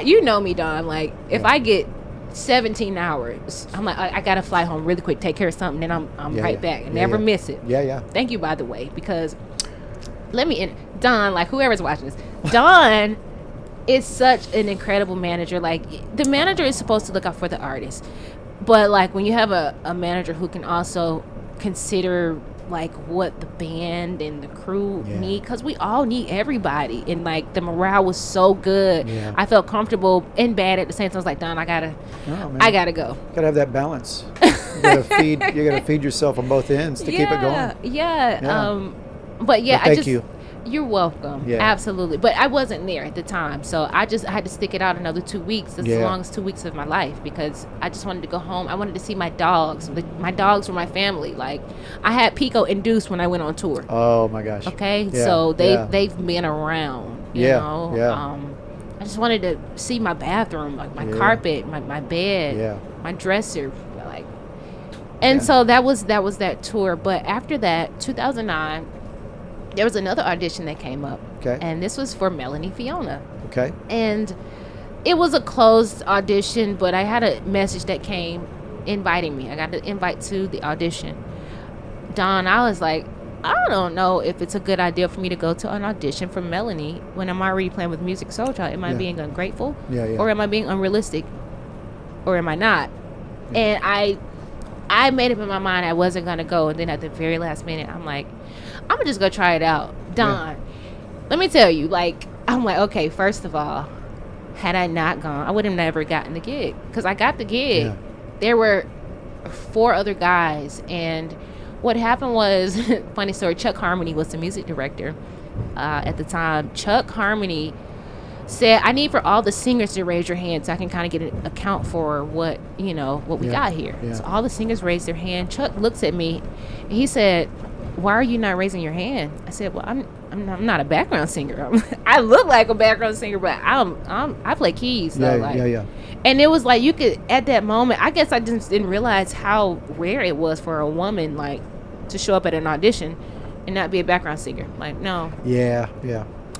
you know me, Don. Like, if I get 17 hours, I'm like, I gotta fly home really quick, take care of something, then I'm right back, and never miss it. Yeah. Thank you, by the way, because Don, like, whoever's watching this, Don is such an incredible manager. Like, the manager is supposed to look out for the artist, but like when you have a manager who can also consider like what the band and the crew need, because we all need everybody, and like the morale was so good. I felt comfortable and bad at the same time. I was like, Don, I gotta go. Gotta have that balance. You gotta feed yourself on both ends to keep it going. But thank you. You're welcome. Yeah. Absolutely. But I wasn't there at the time, so I had to stick it out another 2 weeks, as long as 2 weeks of my life, because I just wanted to go home. I wanted to see my dogs. My dogs were my family. Like, I had Pico induced when I went on tour. Oh my gosh. Okay, so they've been around. You know. I just wanted to see my bathroom, like my carpet, my bed, my dresser, like. And so that was that tour. But after that, 2009. There was another audition that came up, and this was for Melanie Fiona. Okay. And it was a closed audition, but I had a message that came inviting me. I got an invite to the audition. Don, I was like, I don't know if it's a good idea for me to go to an audition for Melanie when I'm already playing with Music Soul Child. Am I being ungrateful? Or am I being unrealistic? Or am I not? And I made up in my mind I wasn't going to go, and then at the very last minute, I'm like, I'm gonna just go try it out. Don, let me tell you, like, I'm like, okay, first of all, had I not gone, I would have never gotten the gig, because I got the gig. There were 4 other guys, and what happened was, funny story, Chuck Harmony was the music director at the time. Chuck Harmony said, I need for all the singers to raise your hand so I can kind of get an account for what we got here. So all the singers raised their hand. Chuck looks at me, and he said, why are you not raising your hand? I said, well, I'm not a background singer. I look like a background singer, but I play keys. So And it was like, you could, at that moment, I guess I just didn't realize how rare it was for a woman, like, to show up at an audition and not be a background singer. Like, no.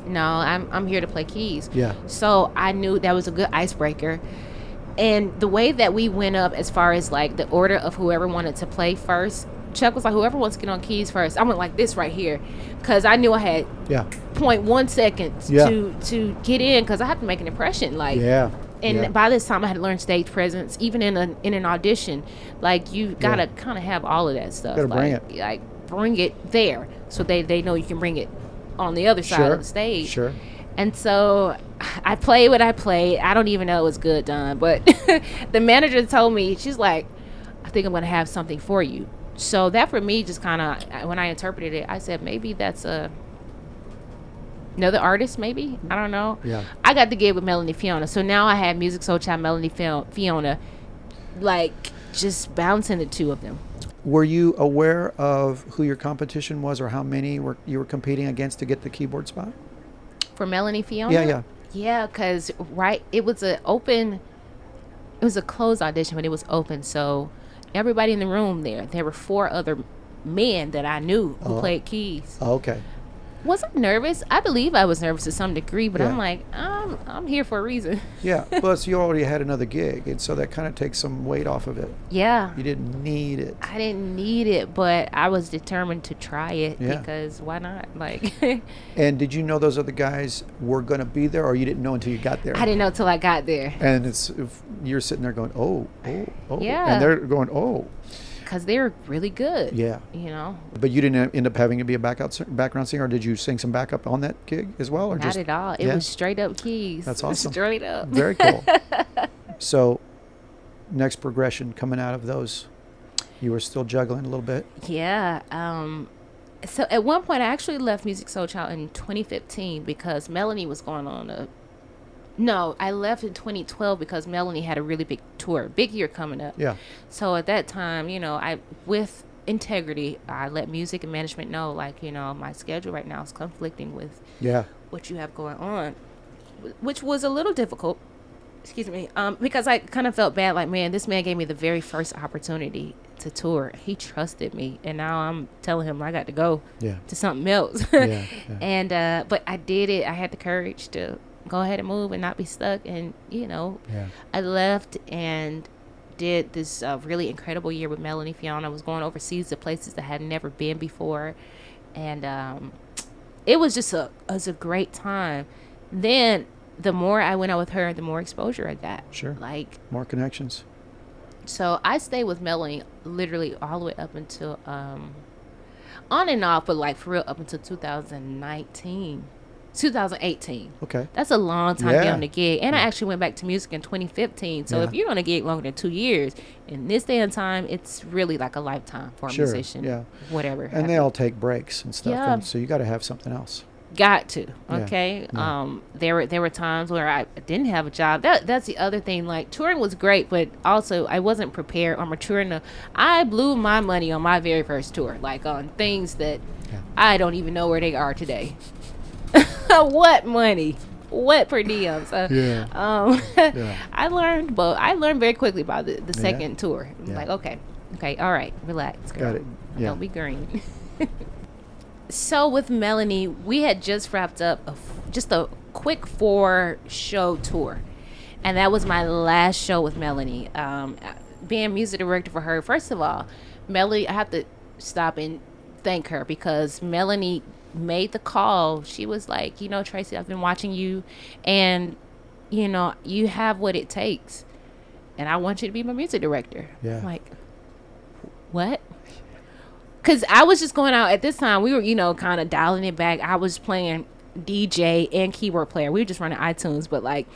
No, I'm here to play keys. So I knew that was a good icebreaker. And the way that we went up, as far as like the order of whoever wanted to play first, Chuck was like, whoever wants to get on keys first. I went like this right here, because I knew I had 0.1 seconds to get in, because I have to make an impression. Like, and by this time I had learned stage presence, even in an audition. Like, you gotta kind of have all of that stuff. Gotta like, bring it. Like, bring it there, so they know you can bring it on the other side of the stage. Sure. And so I played what I played. I don't even know it was good, Don, but the manager told me, she's like, I think I'm gonna have something for you. So that for me just kind of, when I interpreted it, I said, maybe that's another artist, maybe. I don't know. Yeah. I got the gig with Melanie Fiona. So now I have Music Soul Child, Melanie Fiona, like, just bouncing the two of them. Were you aware of who your competition was, or how many you were competing against to get the keyboard spot? For Melanie Fiona? Yeah. Yeah, because, it was a closed audition, but it was open. So everybody in the room there were 4 other men that I knew who played keys. Oh, okay. Was I nervous? I believe I was nervous to some degree, but I'm like, I'm here for a reason. Yeah. Plus, you already had another gig, and so that kind of takes some weight off of it. Yeah. You didn't need it. I didn't need it, but I was determined to try it because why not? Like. And did you know those other guys were going to be there, or you didn't know until you got there? I didn't know until I got there. And you're sitting there going, oh. Yeah. And they're going, oh. Because they were really good. Yeah. You know. But you didn't end up having to be a background singer, or did you sing some backup on that gig as well? Or Not at all. It was straight up keys. That's awesome. Straight up. Very cool. So, next progression coming out of those, you were still juggling a little bit? Yeah. So at one point, I actually left Music Soul Child in 2015 because Melanie was going on No, I left in 2012 because Melanie had a really big tour, big year coming up. Yeah. So at that time, with integrity, I let music and management know, like, my schedule right now is conflicting with what you have going on, which was a little difficult. Excuse me. Because I kind of felt bad, like, man, this man gave me the very first opportunity to tour. He trusted me, and now I'm telling him I got to go to something else. And but I did it. I had the courage to go ahead and move and not be stuck. And I left and did this really incredible year with Melanie Fiona. I was going overseas to places that I had never been before, and it was just a great time. Then the more I went out with her, the more exposure I got. Sure. Like, more connections. So I stayed with Melanie literally all the way up until on and off, but like for real up until 2018. Okay. That's a long time to get on the gig. And I actually went back to music in 2015. So if you're on a gig longer than 2 years, in this day and time, it's really like a lifetime for a musician. Yeah. Whatever. And they all take breaks and stuff. And so you got to have something else. Got to. Okay. There were times where I didn't have a job. That's the other thing. Like, touring was great, but also I wasn't prepared or mature enough. I blew my money on my very first tour, like on things that I don't even know where they are today. What money? What per diem? So, I learned, but I learned very quickly about the second tour. Like, okay, all right, relax, girl. Got it. Don't be green. So with Melanie, we had just wrapped up just a quick 4-show tour, and that was my last show with Melanie. Being music director for her, first of all, Melanie, I have to stop and thank her because Melanie made the call. She was like, Tracy, I've been watching you, and you have what it takes, and I want you to be my music director. I'm like, what? Because I was just going out at this time. We were, kind of dialing it back. I was playing DJ and keyboard player. We were just running iTunes, but like,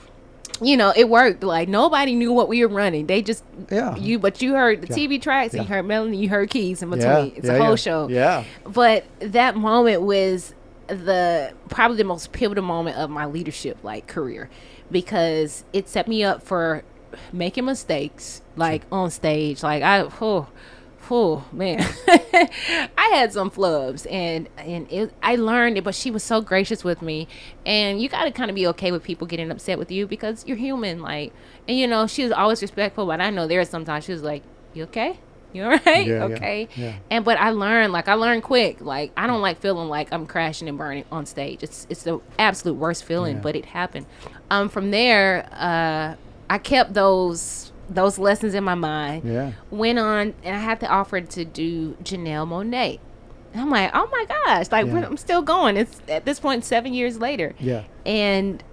it worked. Like, nobody knew what we were running. They just but you heard the TV tracks, and you heard Melanie, you heard keys in between. It's a whole show. Yeah. But that moment was probably the most pivotal moment of my leadership career, because it set me up for making mistakes on stage. Like, oh man, I had some flubs, and I learned it, but she was so gracious with me. And you got to kind of be okay with people getting upset with you because you're human. And she was always respectful, but I know there are sometimes she was like, you okay? You all right? Okay. Yeah. And but I learned quick. Like, I don't like feeling like I'm crashing and burning on stage. It's the absolute worst feeling, but it happened. From there, I kept those those lessons in my mind. Yeah. Went on, and I had the offer to do Janelle Monae. And I'm like, oh my gosh, like Yeah. I'm still going. It's at this point 7 years later. Yeah. And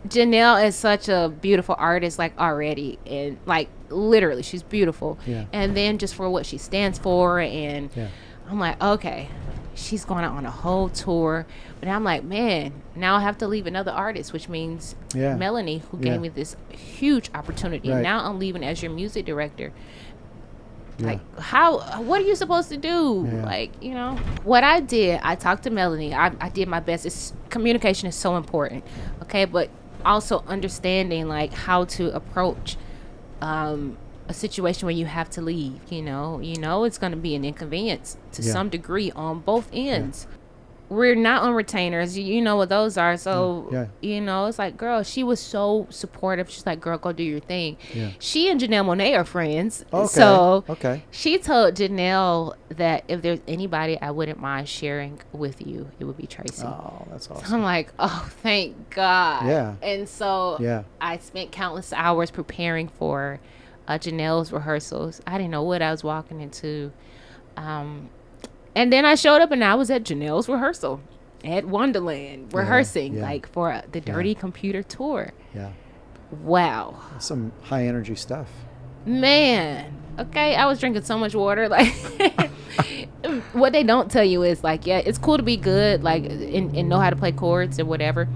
Janelle is such a beautiful artist, like already, and like literally, she's beautiful. Yeah. And then just for what she stands for, and Yeah. I'm like, okay, she's going out on a whole tour. But I'm like, man, now I have to leave another artist, which means Yeah. Melanie, who Yeah. gave me this huge opportunity. Right. And now I'm leaving as your music director. Yeah. Like, what are you supposed to do? Yeah. Like, you know, what I did, I talked to Melanie. I did my best. Communication is so important. Okay. But also understanding like how to approach, a situation where you have to leave, you know, it's going to be an inconvenience to Yeah. some degree on both ends. We're not on retainers. You know what those are. So, Yeah. you know, it's like, girl, she was so supportive. She's like, girl, go do your thing. Yeah. She and Janelle Monae are friends. Okay. So Okay. she told Janelle that if there's anybody I wouldn't mind sharing with you, it would be Tracy. Oh, that's So awesome. I'm like, oh, thank God. Yeah. And so Yeah. I spent countless hours preparing for Janelle's rehearsals. I didn't know what I was walking into. And then I showed up and I was at Janelle's rehearsal at Wonderland rehearsing yeah. like for the Dirty Computer Tour. Yeah. Wow. Some high energy stuff. Man. Okay, I was drinking so much water. Like, what they don't tell you is like, yeah, it's cool to be good, like, and know how to play chords or whatever.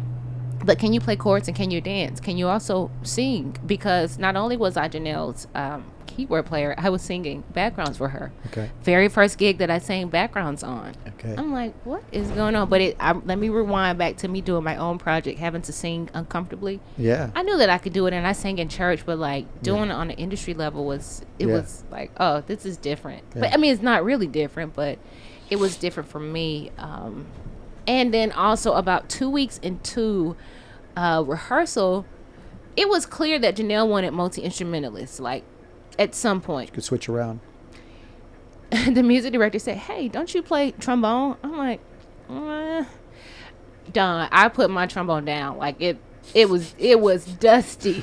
But can you play chords and can you dance? Can you also sing? Because not only was I Janelle's keyboard player, I was singing backgrounds for her. Okay. Very first gig that I sang backgrounds on. Okay. I'm like, what is going on? But let me rewind back to me doing my own project, having to sing uncomfortably. Yeah. I knew that I could do it, and I sang in church, but like doing it on an industry level was like, oh, this is different. Yeah. But I mean, it's not really different, but it was different for me. And then also about 2 weeks into rehearsal, it was clear that Janelle wanted multi-instrumentalists. Like at some point, Could switch around. the music director said, "Hey, don't you play trombone?" I'm like, Don, I put my trombone down. Like it was dusty.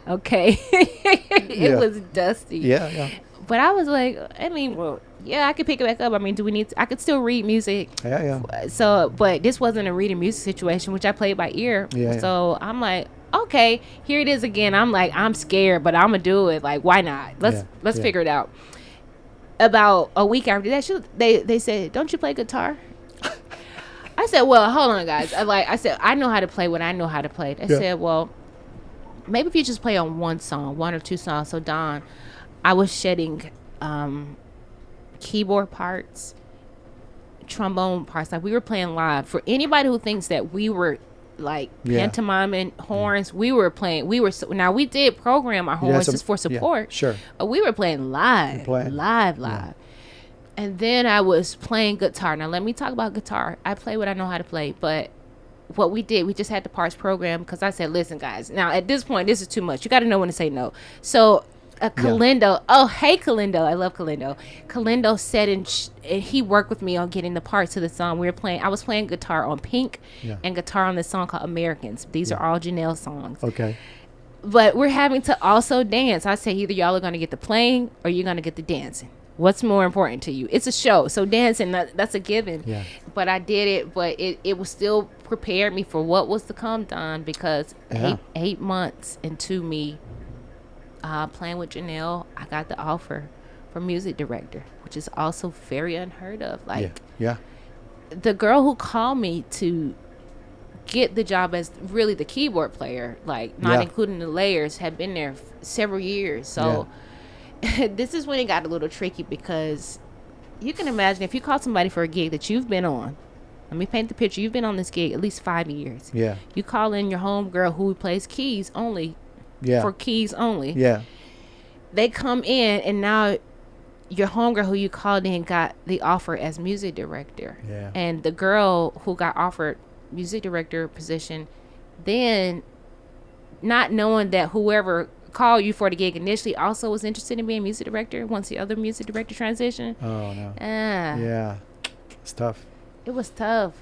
Okay. It was dusty. Yeah. Yeah. But I was like, I mean, well, yeah, I could pick it back up. I mean, do we need I could still read music. Yeah. Yeah. So, but this wasn't a reading music situation, which I played by ear. Yeah. So I'm like, okay, here it is again. I'm like, I'm scared, but I'm gonna do it. Like, why not? Let's figure it out. About a week after that, they said, "Don't you play guitar?" I said, "Well, hold on, guys." I said, "I know how to play what I know how to play." They said, "Well, maybe if you just play on one or two songs." So Don, I was shedding keyboard parts, trombone parts. Like we were playing live. For anybody who thinks that we were like pantomiming horns, we did program our horns just for support. Yeah, sure. We were playing live. Yeah. And then I was playing guitar. Now let me talk about guitar. I play what I know how to play, but what we did, we just had the parts programmed because I said, listen, guys, now at this point, this is too much. You got to know when to say no. So Kalindo, oh, hey, Kalindo. I love Kalindo. Kalindo said, and he worked with me on getting the parts to the song. I was playing guitar on Pink and guitar on this song called Americans. These are all Janelle songs. Okay. But we're having to also dance. I say either y'all are going to get the playing or you're going to get the dancing. What's more important to you? It's a show, so dancing, that's a given. Yeah. But I did it, but it was still prepared me for what was to come, Don, because 8 months into me playing with Janelle, I got the offer for music director, which is also very unheard of. Like, the girl who called me to get the job as really the keyboard player, like not including the layers, had been there several years. So this is when it got a little tricky, because you can imagine if you call somebody for a gig that you've been on. Let me paint the picture. You've been on this gig at least 5 years. Yeah. You call in your home girl who plays keys only. For keys only. Yeah. They come in, and now your homegirl who you called in got the offer as music director. Yeah. And the girl who got offered music director position, then not knowing that whoever called you for the gig initially also was interested in being music director once the other music director transitioned. Oh, no. Yeah. It's tough. It was tough.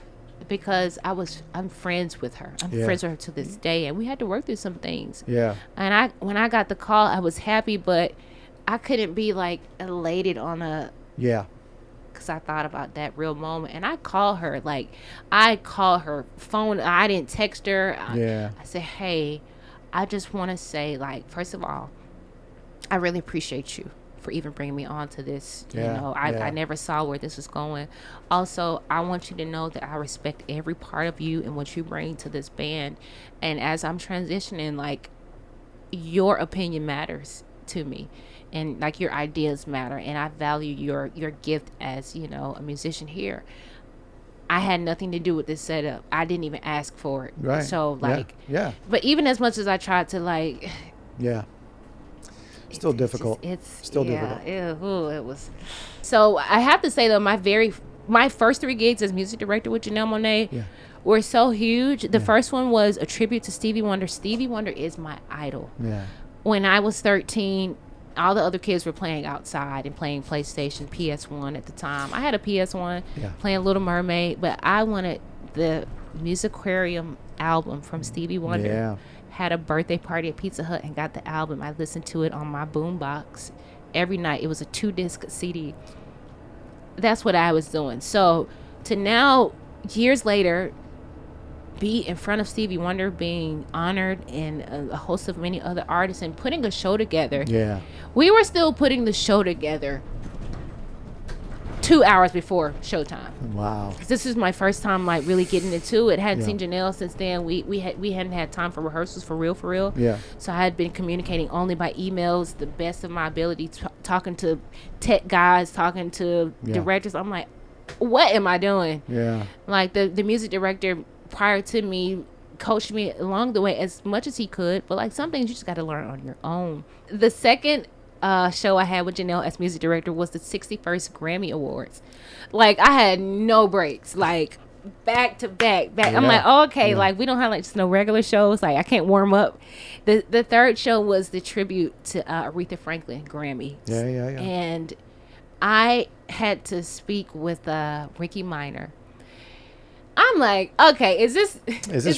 because I'm friends with her. I'm friends with her to this day, and we had to work through some things. Yeah. And when I got the call, I was happy, but I couldn't be like elated on a because I thought about that real moment. And I call her phone. I didn't text her. I said, hey, I just want to say, like, first of all, I really appreciate you for even bringing me on to this. I never saw where this was going. Also, I want you to know that I respect every part of you and what you bring to this band. And as I'm transitioning, like, your opinion matters to me, and like your ideas matter, and I value your gift as, you know, a musician here. I had nothing to do with this setup. I didn't even ask for it. Right. So like, but even as much as I tried to, like, still difficult. It's still difficult. It was. So I have to say though, my first 3 gigs as music director with Janelle Monae were so huge. The first one was a tribute to Stevie Wonder. Stevie Wonder is my idol. Yeah. When I was 13, all the other kids were playing outside and playing PlayStation, PS1 at the time. I had a PS1 playing Little Mermaid, but I wanted the Musicarium album from Stevie Wonder. Yeah. Had a birthday party at Pizza Hut and got the album. I listened to it on my boombox every night. It was a 2-disc CD. That's what I was doing. So to now, years later, be in front of Stevie Wonder, being honored, and a host of many other artists, and putting a show together. Yeah. We were still putting the show together 2 hours before showtime. Wow. This is my first time like really getting into it. Hadn't seen Janelle since then. We hadn't had time for rehearsals for real. Yeah. So I had been communicating only by emails, the best of my ability, talking to tech guys, talking to directors. I'm like, what am I doing? Yeah. Like the music director prior to me coached me along the way as much as he could, but like some things you just got to learn on your own. The second show I had with Janelle as music director was the 61st Grammy Awards. Like I had no breaks, like back to back. I'm like, oh, okay, like we don't have like just no regular shows. Like I can't warm up. The third show was the tribute to Aretha Franklin Grammy. Yeah. And I had to speak with Ricky Minor. I'm like, okay, is this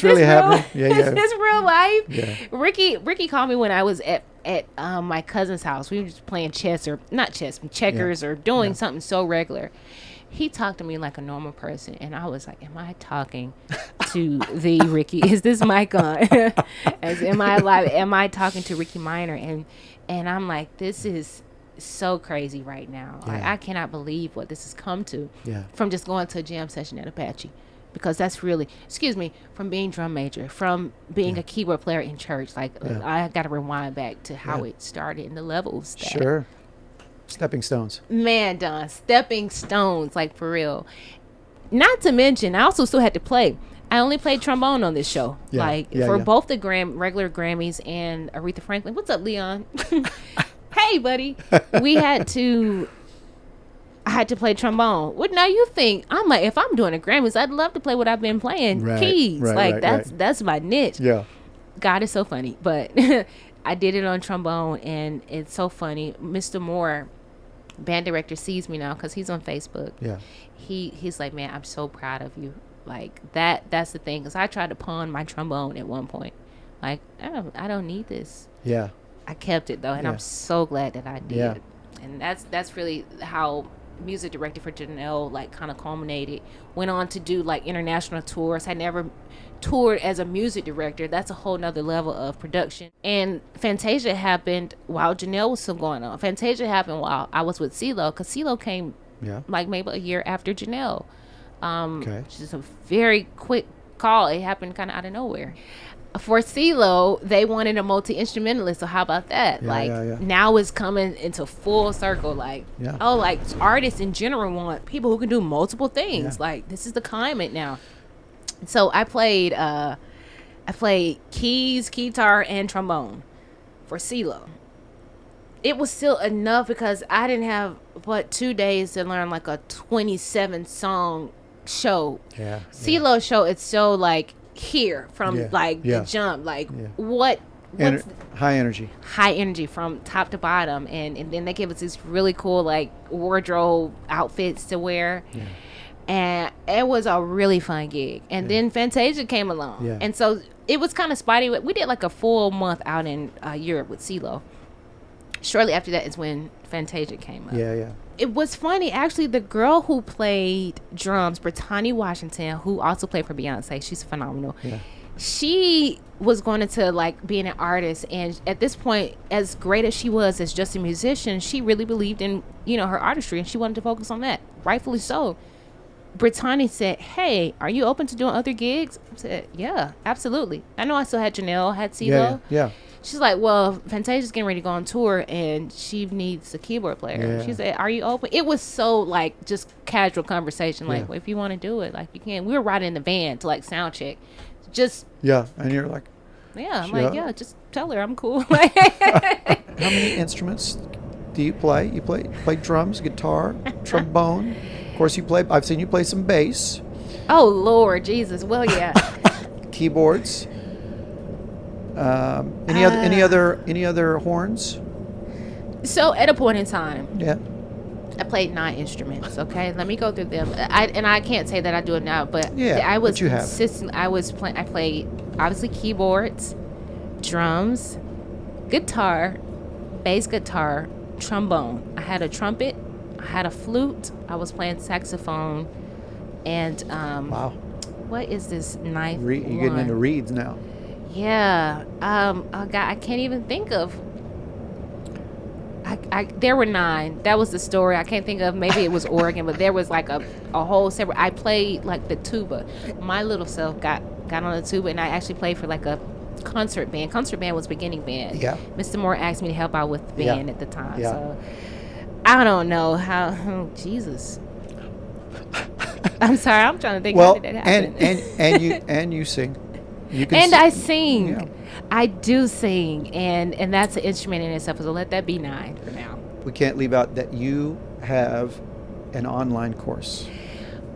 really happening? Is this real life? Yeah. Ricky called me when I was at my cousin's house. We were just playing checkers or doing something so regular. He talked to me like a normal person, and I was like, am I talking to the Ricky? Is this mic on? Am I alive? Am I talking to Ricky Minor? And I'm like, this is so crazy right now. Like I cannot believe what this has come to from just going to a jam session at Apache. Because that's really, from being drum major, from being a keyboard player in church. Like, I got to rewind back to how it started and the levels. Sure. Stepping stones. Man, Don, stepping stones, like for real. Not to mention, I also still had to play. I only played trombone on this show. For both the regular Grammys and Aretha Franklin. What's up, Leon? Hey, buddy. I had to play trombone. What now you think? I'm like, if I'm doing a Grammys, I'd love to play what I've been playing. Keys. That's my niche. Yeah. God is so funny. But I did it on trombone, and it's so funny. Mr. Moore, band director, sees me now because he's on Facebook. Yeah. He's like, man, I'm so proud of you. Like that's the thing. Because I tried to pawn my trombone at one point. Like, I don't need this. Yeah. I kept it though, and I'm so glad that I did. Yeah. And that's really how music director for Janelle like kind of culminated. Went on to do like international tours. I never toured as a music director. That's a whole nother level of production. And Fantasia happened while Janelle was still going on. Fantasia happened while I was with Ceelo, because Ceelo came like maybe a year after Janelle. Which is a very quick call. It happened kind of out of nowhere. For Ceelo, they wanted a multi-instrumentalist, so how about that? Now it's coming into full circle. Like, artists in general want people who can do multiple things. Like, this is the climate now. So I played keys, guitar, and trombone for Ceelo. It was still enough because I didn't have 2 days to learn like a 27-song show. Ceelo show, it's so like here from the jump, like what's high energy from top to bottom, and then they give us these really cool like wardrobe outfits to wear. And it was a really fun gig. And then Fantasia came along. Yeah. And so it was kind of spotty. We did like a full month out in Europe with Ceelo. Shortly after that is when Fantasia came up. Yeah. It was funny, actually. The girl who played drums, Brittany Washington, who also played for Beyonce, she's phenomenal. Yeah. She was going into like being an artist, and at this point, as great as she was as just a musician, she really believed in, you know, her artistry, and she wanted to focus on that, rightfully so. Brittany said, "Hey, are you open to doing other gigs?" I said, "Yeah, absolutely." I know I still had Janelle, had Ceelo. Yeah. She's like, "Well, Fantasia's getting ready to go on tour, and she needs a keyboard player." Yeah. She said, "Are you open?" It was so like just casual conversation, like, well, if you want to do it, like you can. We were riding in the van to like sound check, just and you're like, I'm sure. like, yeah, just tell her I'm cool. how many instruments do you play? You play drums, guitar, trombone. Of course, I've seen you play some bass. Oh Lord Jesus! Well, yeah. Keyboards. Any other horns? So at a point in time, Yeah. I played 9 instruments. Okay, let me go through them. I can't say that I do it now, but I was but you have. consistent. I played obviously keyboards, drums, guitar, bass guitar, trombone. I had a trumpet. I had a flute. I was playing saxophone, and Wow. what is this ninth You're getting one? into reeds now. Yeah. Oh God, I can't even think of. There were 9. That was the story. I can't think of. Maybe it was Oregon, but there was like a whole separate. I played like the tuba. My little self got on the tuba, and I actually played for like a concert band. Concert band was beginning band. Yeah. Mr. Moore asked me to help out with the band at the time. Yeah. So I don't know how. Oh, Jesus. I'm sorry. I'm trying to think how did that happen. and you sing. You can and sing. I sing. Yeah. I do sing, and that's an instrument in itself. So let that be 9 for now. We can't leave out that you have an online course.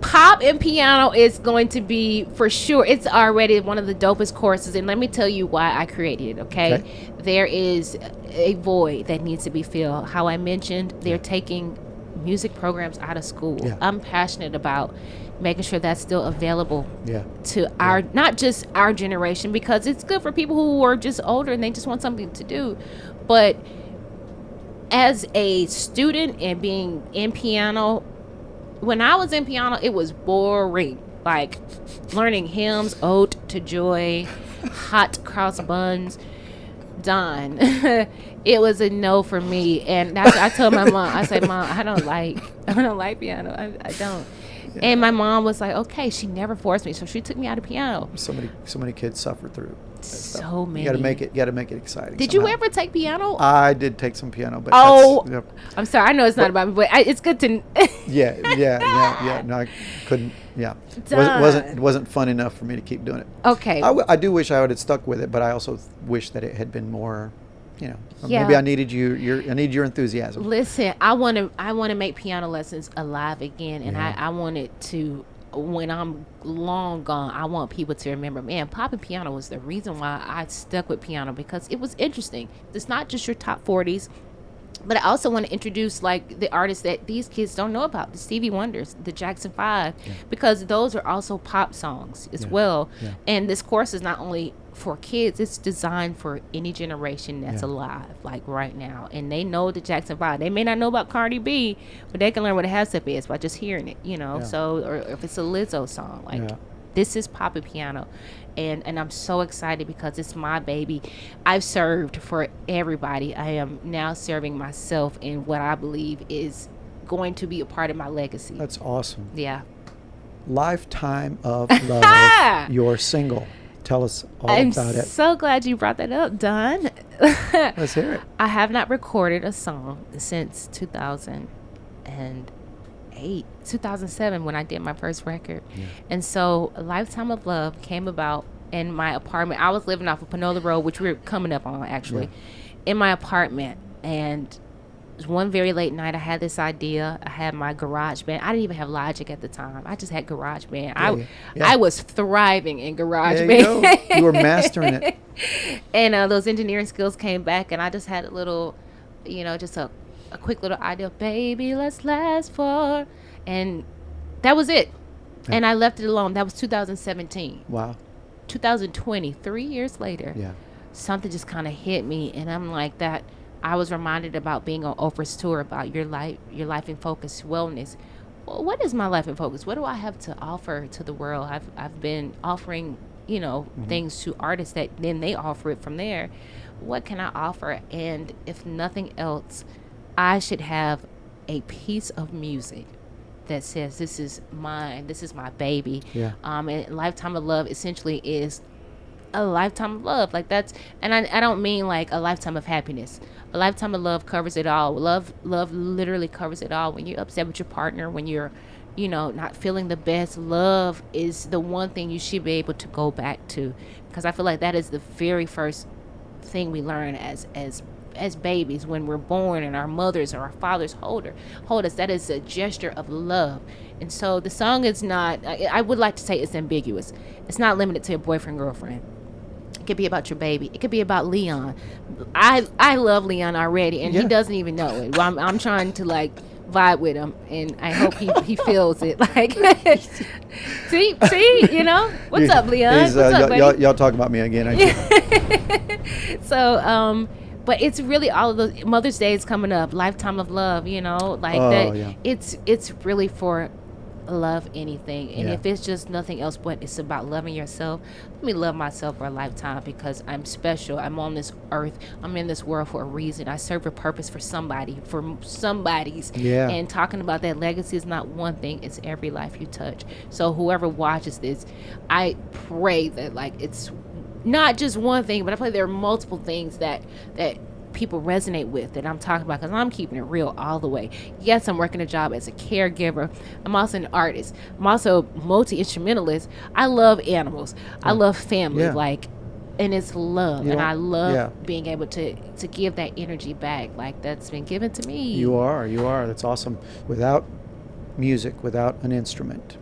Pop and piano is going to be, for sure, it's already one of the dopest courses, and let me tell you why I created it, okay? There is a void that needs to be filled. How I mentioned, they're taking music programs out of school. Yeah. I'm passionate about making sure that's still available Yeah. to our, not just our generation, because it's good for people who are just older and they just want something to do. But as a student and being in piano, when I was in piano, it was boring. Like learning hymns, Ode to Joy, Hot Cross Buns, done. It was a no for me. And that's, I told my mom, I said, "Mom, I don't like piano. I don't." Yeah. And my mom was like, okay. She never forced me, so she took me out of piano. So many kids suffer through. So many. You got to make it exciting. Did somehow. you ever take piano? I did take some piano, but I'm sorry. I know it's not about me, but it's good to. yeah. No, I couldn't. Yeah, it wasn't fun enough for me to keep doing it. Okay. I do wish I would have stuck with it, but I also wish that it had been more. You know, Yeah. maybe I needed I need your enthusiasm. Listen, I want to make piano lessons alive again, and Yeah. I want it to. When I'm long gone, I want people to remember, man, pop and piano was the reason why I stuck with piano, because it was interesting. It's not just your top 40s, but I also want to introduce like the artists that these kids don't know about, the Stevie Wonders, the Jackson 5, because those are also pop songs as well. Yeah. And this course is not only for kids, it's designed for any generation that's alive, like right now. And they know the Jackson 5. They may not know about Cardi B, but they can learn what a half step is by just hearing it, you know. So, or if it's a Lizzo song, like this is pop and piano. And I'm so excited because it's my baby. I've served for everybody. I am now serving myself in what I believe is going to be a part of my legacy. That's awesome. Yeah. Lifetime of Love, your single. Tell us all about it. I'm so glad you brought that up, Don. Let's hear it. I have not recorded a song since 2007 when I did my first record. And so A Lifetime of Love came about in my apartment. I was living off of Panola Road, which we were coming up on actually, in my apartment. And one very late night, I had this idea. I had my garage band. I didn't even have Logic at the time. I just had garage band. I was thriving in garage band. You were mastering it. And those engineering skills came back, and I just had a little, just a quick little idea. Baby, let's last for, and that was it. And I left it alone. That was 2017. Wow. 2020, 3 years later, Yeah. something just kind of hit me, and I'm like that. I was reminded about being on Oprah's tour about your life in focus wellness. Well, what is my life in focus? What do I have to offer to the world? I've been offering, things to artists that then they offer it from there. What can I offer? And if nothing else, I should have a piece of music that says this is mine, this is my baby. Yeah. And Lifetime of Love essentially is a lifetime of love. Like that's, and I don't mean like a lifetime of happiness. A lifetime of love covers it all. Love literally covers it all. When you're upset with your partner, when you're, not feeling the best, love is the one thing you should be able to go back to, because I feel like that is the very first thing we learn as babies when we're born, and our mothers or our fathers hold us. That is a gesture of love. And so the song is not, I would like to say it's ambiguous. It's not limited to a boyfriend, girlfriend. It could be about your baby. It could be about Leon. I love Leon already, and he doesn't even know it. Well, I'm trying to like vibe with him, and I hope he feels it. Like, see, what's up, Leon? What's up, buddy? Y'all talking about me again, ain't you? So, but it's really all of the Mother's Day is coming up, Lifetime of Love, Yeah. It's really for love anything. And if it's just nothing else but it's about loving yourself, let me love myself for a lifetime, because I'm special. I'm on this earth. I'm in this world for a reason. I serve a purpose for somebody, for somebody's. Yeah. And talking about that legacy is not one thing, it's every life you touch. So whoever watches this, I pray that like it's not just one thing, but I pray there are multiple things that people resonate with that I'm talking about, because I'm keeping it real all the way. Yes, I'm working a job as a caregiver. I'm also an artist. I'm also multi-instrumentalist. I love animals. I love family. And it's love. And I love being able to give that energy back. Like, that's been given to me. You are. That's awesome. Without music, without an instrument,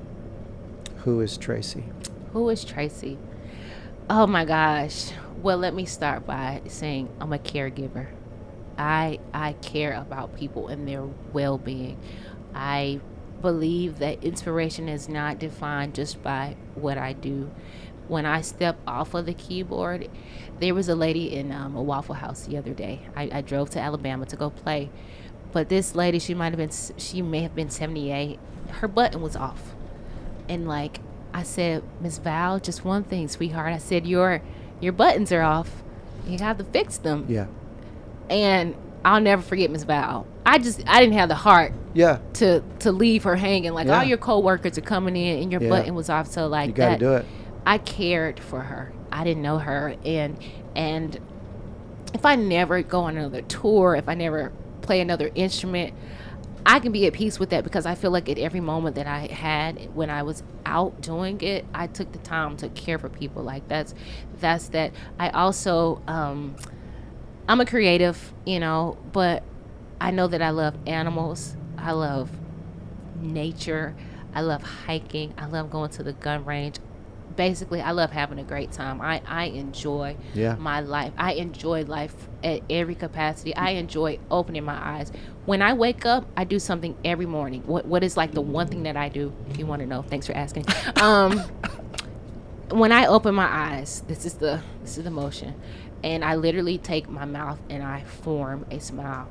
who is Tracy? Who is Tracy? Oh my gosh. Well, let me start by saying I'm a caregiver. I care about people and their well-being. I believe that inspiration is not defined just by what I do. When I step off of the keyboard, there was a lady in a Waffle House the other day. I drove to Alabama to go play. But this lady, she may have been 78. Her button was off. And like I said, Miss Val, just one thing, sweetheart. I said, your buttons are off. You have to fix them. Yeah. And I'll never forget Miss Val. I didn't have the heart. Yeah. To leave her hanging. Like all your coworkers are coming in and your button was off. So like you gotta do it. I cared for her. I didn't know her, and if I never go on another tour, if I never play another instrument, I can be at peace with that, because I feel like at every moment that I had when I was out doing it, I took the time to care for people. Like that's that. I also I'm a creative, but I know that I love animals. I love nature. I love hiking. I love going to the gun range. Basically, I love having a great time. I enjoy my life. I enjoy life at every capacity. I enjoy opening my eyes. When I wake up, I do something every morning. What is like the one thing that I do, if you want to know? Thanks for asking. When I open my eyes, this is the motion. And I literally take my mouth and I form a smile.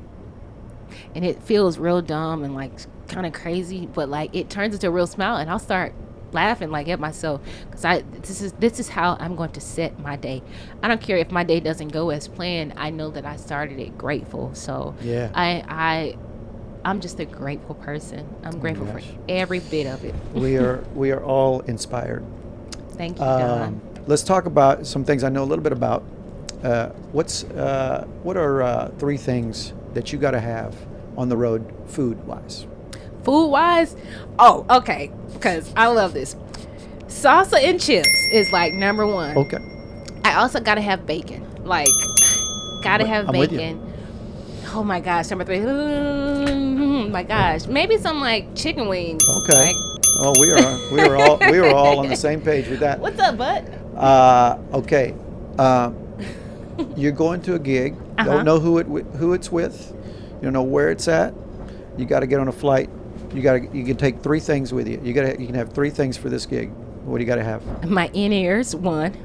And it feels real dumb and like kind of crazy, but like it turns into a real smile, and I'll start laughing like at myself, because this is how I'm going to set my day. I don't care if my day doesn't go as planned. I know that I started it grateful. So I'm just a grateful person. I'm grateful for every bit of it. we are all inspired. Thank you, Don. Let's talk about some things I know a little bit about. What are 3 things that you got to have on the road food wise? Food wise? Oh, okay. Because I love this. Salsa and chips is like number 1. Okay. I also gotta have bacon. Like, gotta have bacon. Oh my gosh, number 3. Oh my gosh, maybe some like chicken wings. Okay. Like. Oh, we were all on the same page with that. What's up, bud? Okay. You're going to a gig. Don't know who it's with. You don't know where it's at. You got to get on a flight You can take 3 things with you. You can have 3 things for this gig. What do you got to have? My in-ears, one.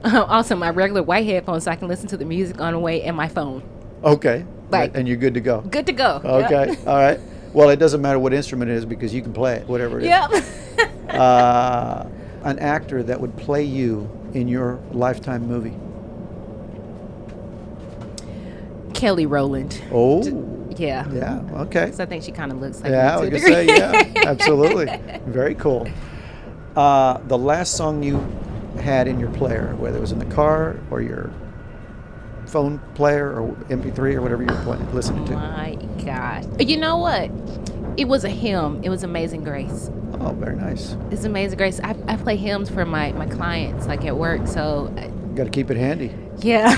Also, my regular white headphones so I can listen to the music on the way, and my phone. Okay. Like, and you're good to go. Good to go. Okay. Yep. All right. Well, it doesn't matter what instrument it is because you can play it, whatever it is. Yep. An actor that would play you in your Lifetime movie. Kelly Rowland. Oh. Yeah. Yeah. Okay. So I think she kind of looks like Yeah, I me was to a gonna say, degree. yeah, absolutely. Very cool. The last song you had in your player, whether it was in the car or your phone player or MP3 or whatever you're listening to. My gosh. You know what? It was a hymn. It was Amazing Grace. Oh, very nice. It's Amazing Grace. I play hymns for my clients, like at work, so... Got to keep it handy. Yeah.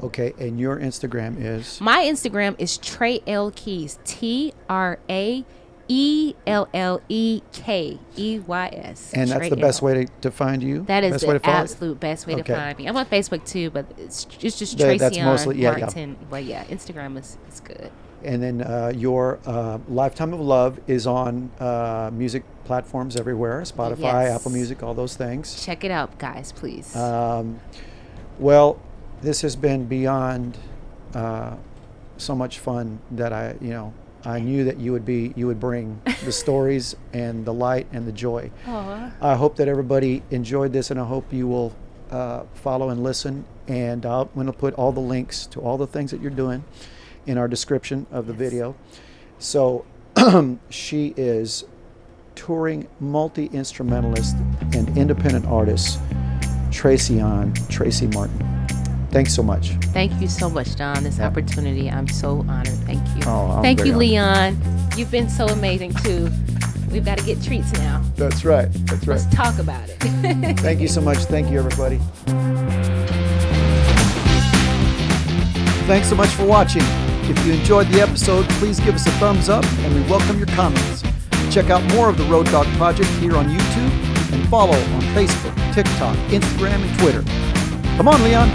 Okay, and your Instagram is? My Instagram is Trey L. Keys. TRAELLEKEYS. And that's the best way to find you? That is best way the to follow you? absolute best way to Okay. find me. I'm on Facebook too, but it's just That's Tracyan mostly- yeah, yeah. Martin. But yeah, Instagram is good. And then your Lifetime of Love is on music platforms everywhere, Spotify, Yes. Apple Music, all those things. Check it out, guys, please. Well, this has been beyond so much fun that I knew that you would bring the stories and the light and the joy. Aw. I hope that everybody enjoyed this, and I hope you will follow and listen. And I'm going to put all the links to all the things that you're doing in our description of the video. So she is touring multi-instrumentalist and independent artist Tracy Martin. Thanks so much. Thank you so much, Don. This opportunity, I'm so honored. Thank you. Oh, I'm Thank you, very Leon. You've been so amazing too. We've got to get treats now. That's right. That's right. Let's talk about it. Thank you so much. Thank you, everybody. Thanks so much for watching. If you enjoyed the episode, please give us a thumbs up, and we welcome your comments. Check out more of the Road Dog Project here on YouTube, and follow on Facebook, TikTok, Instagram, and Twitter. Come on, Leon.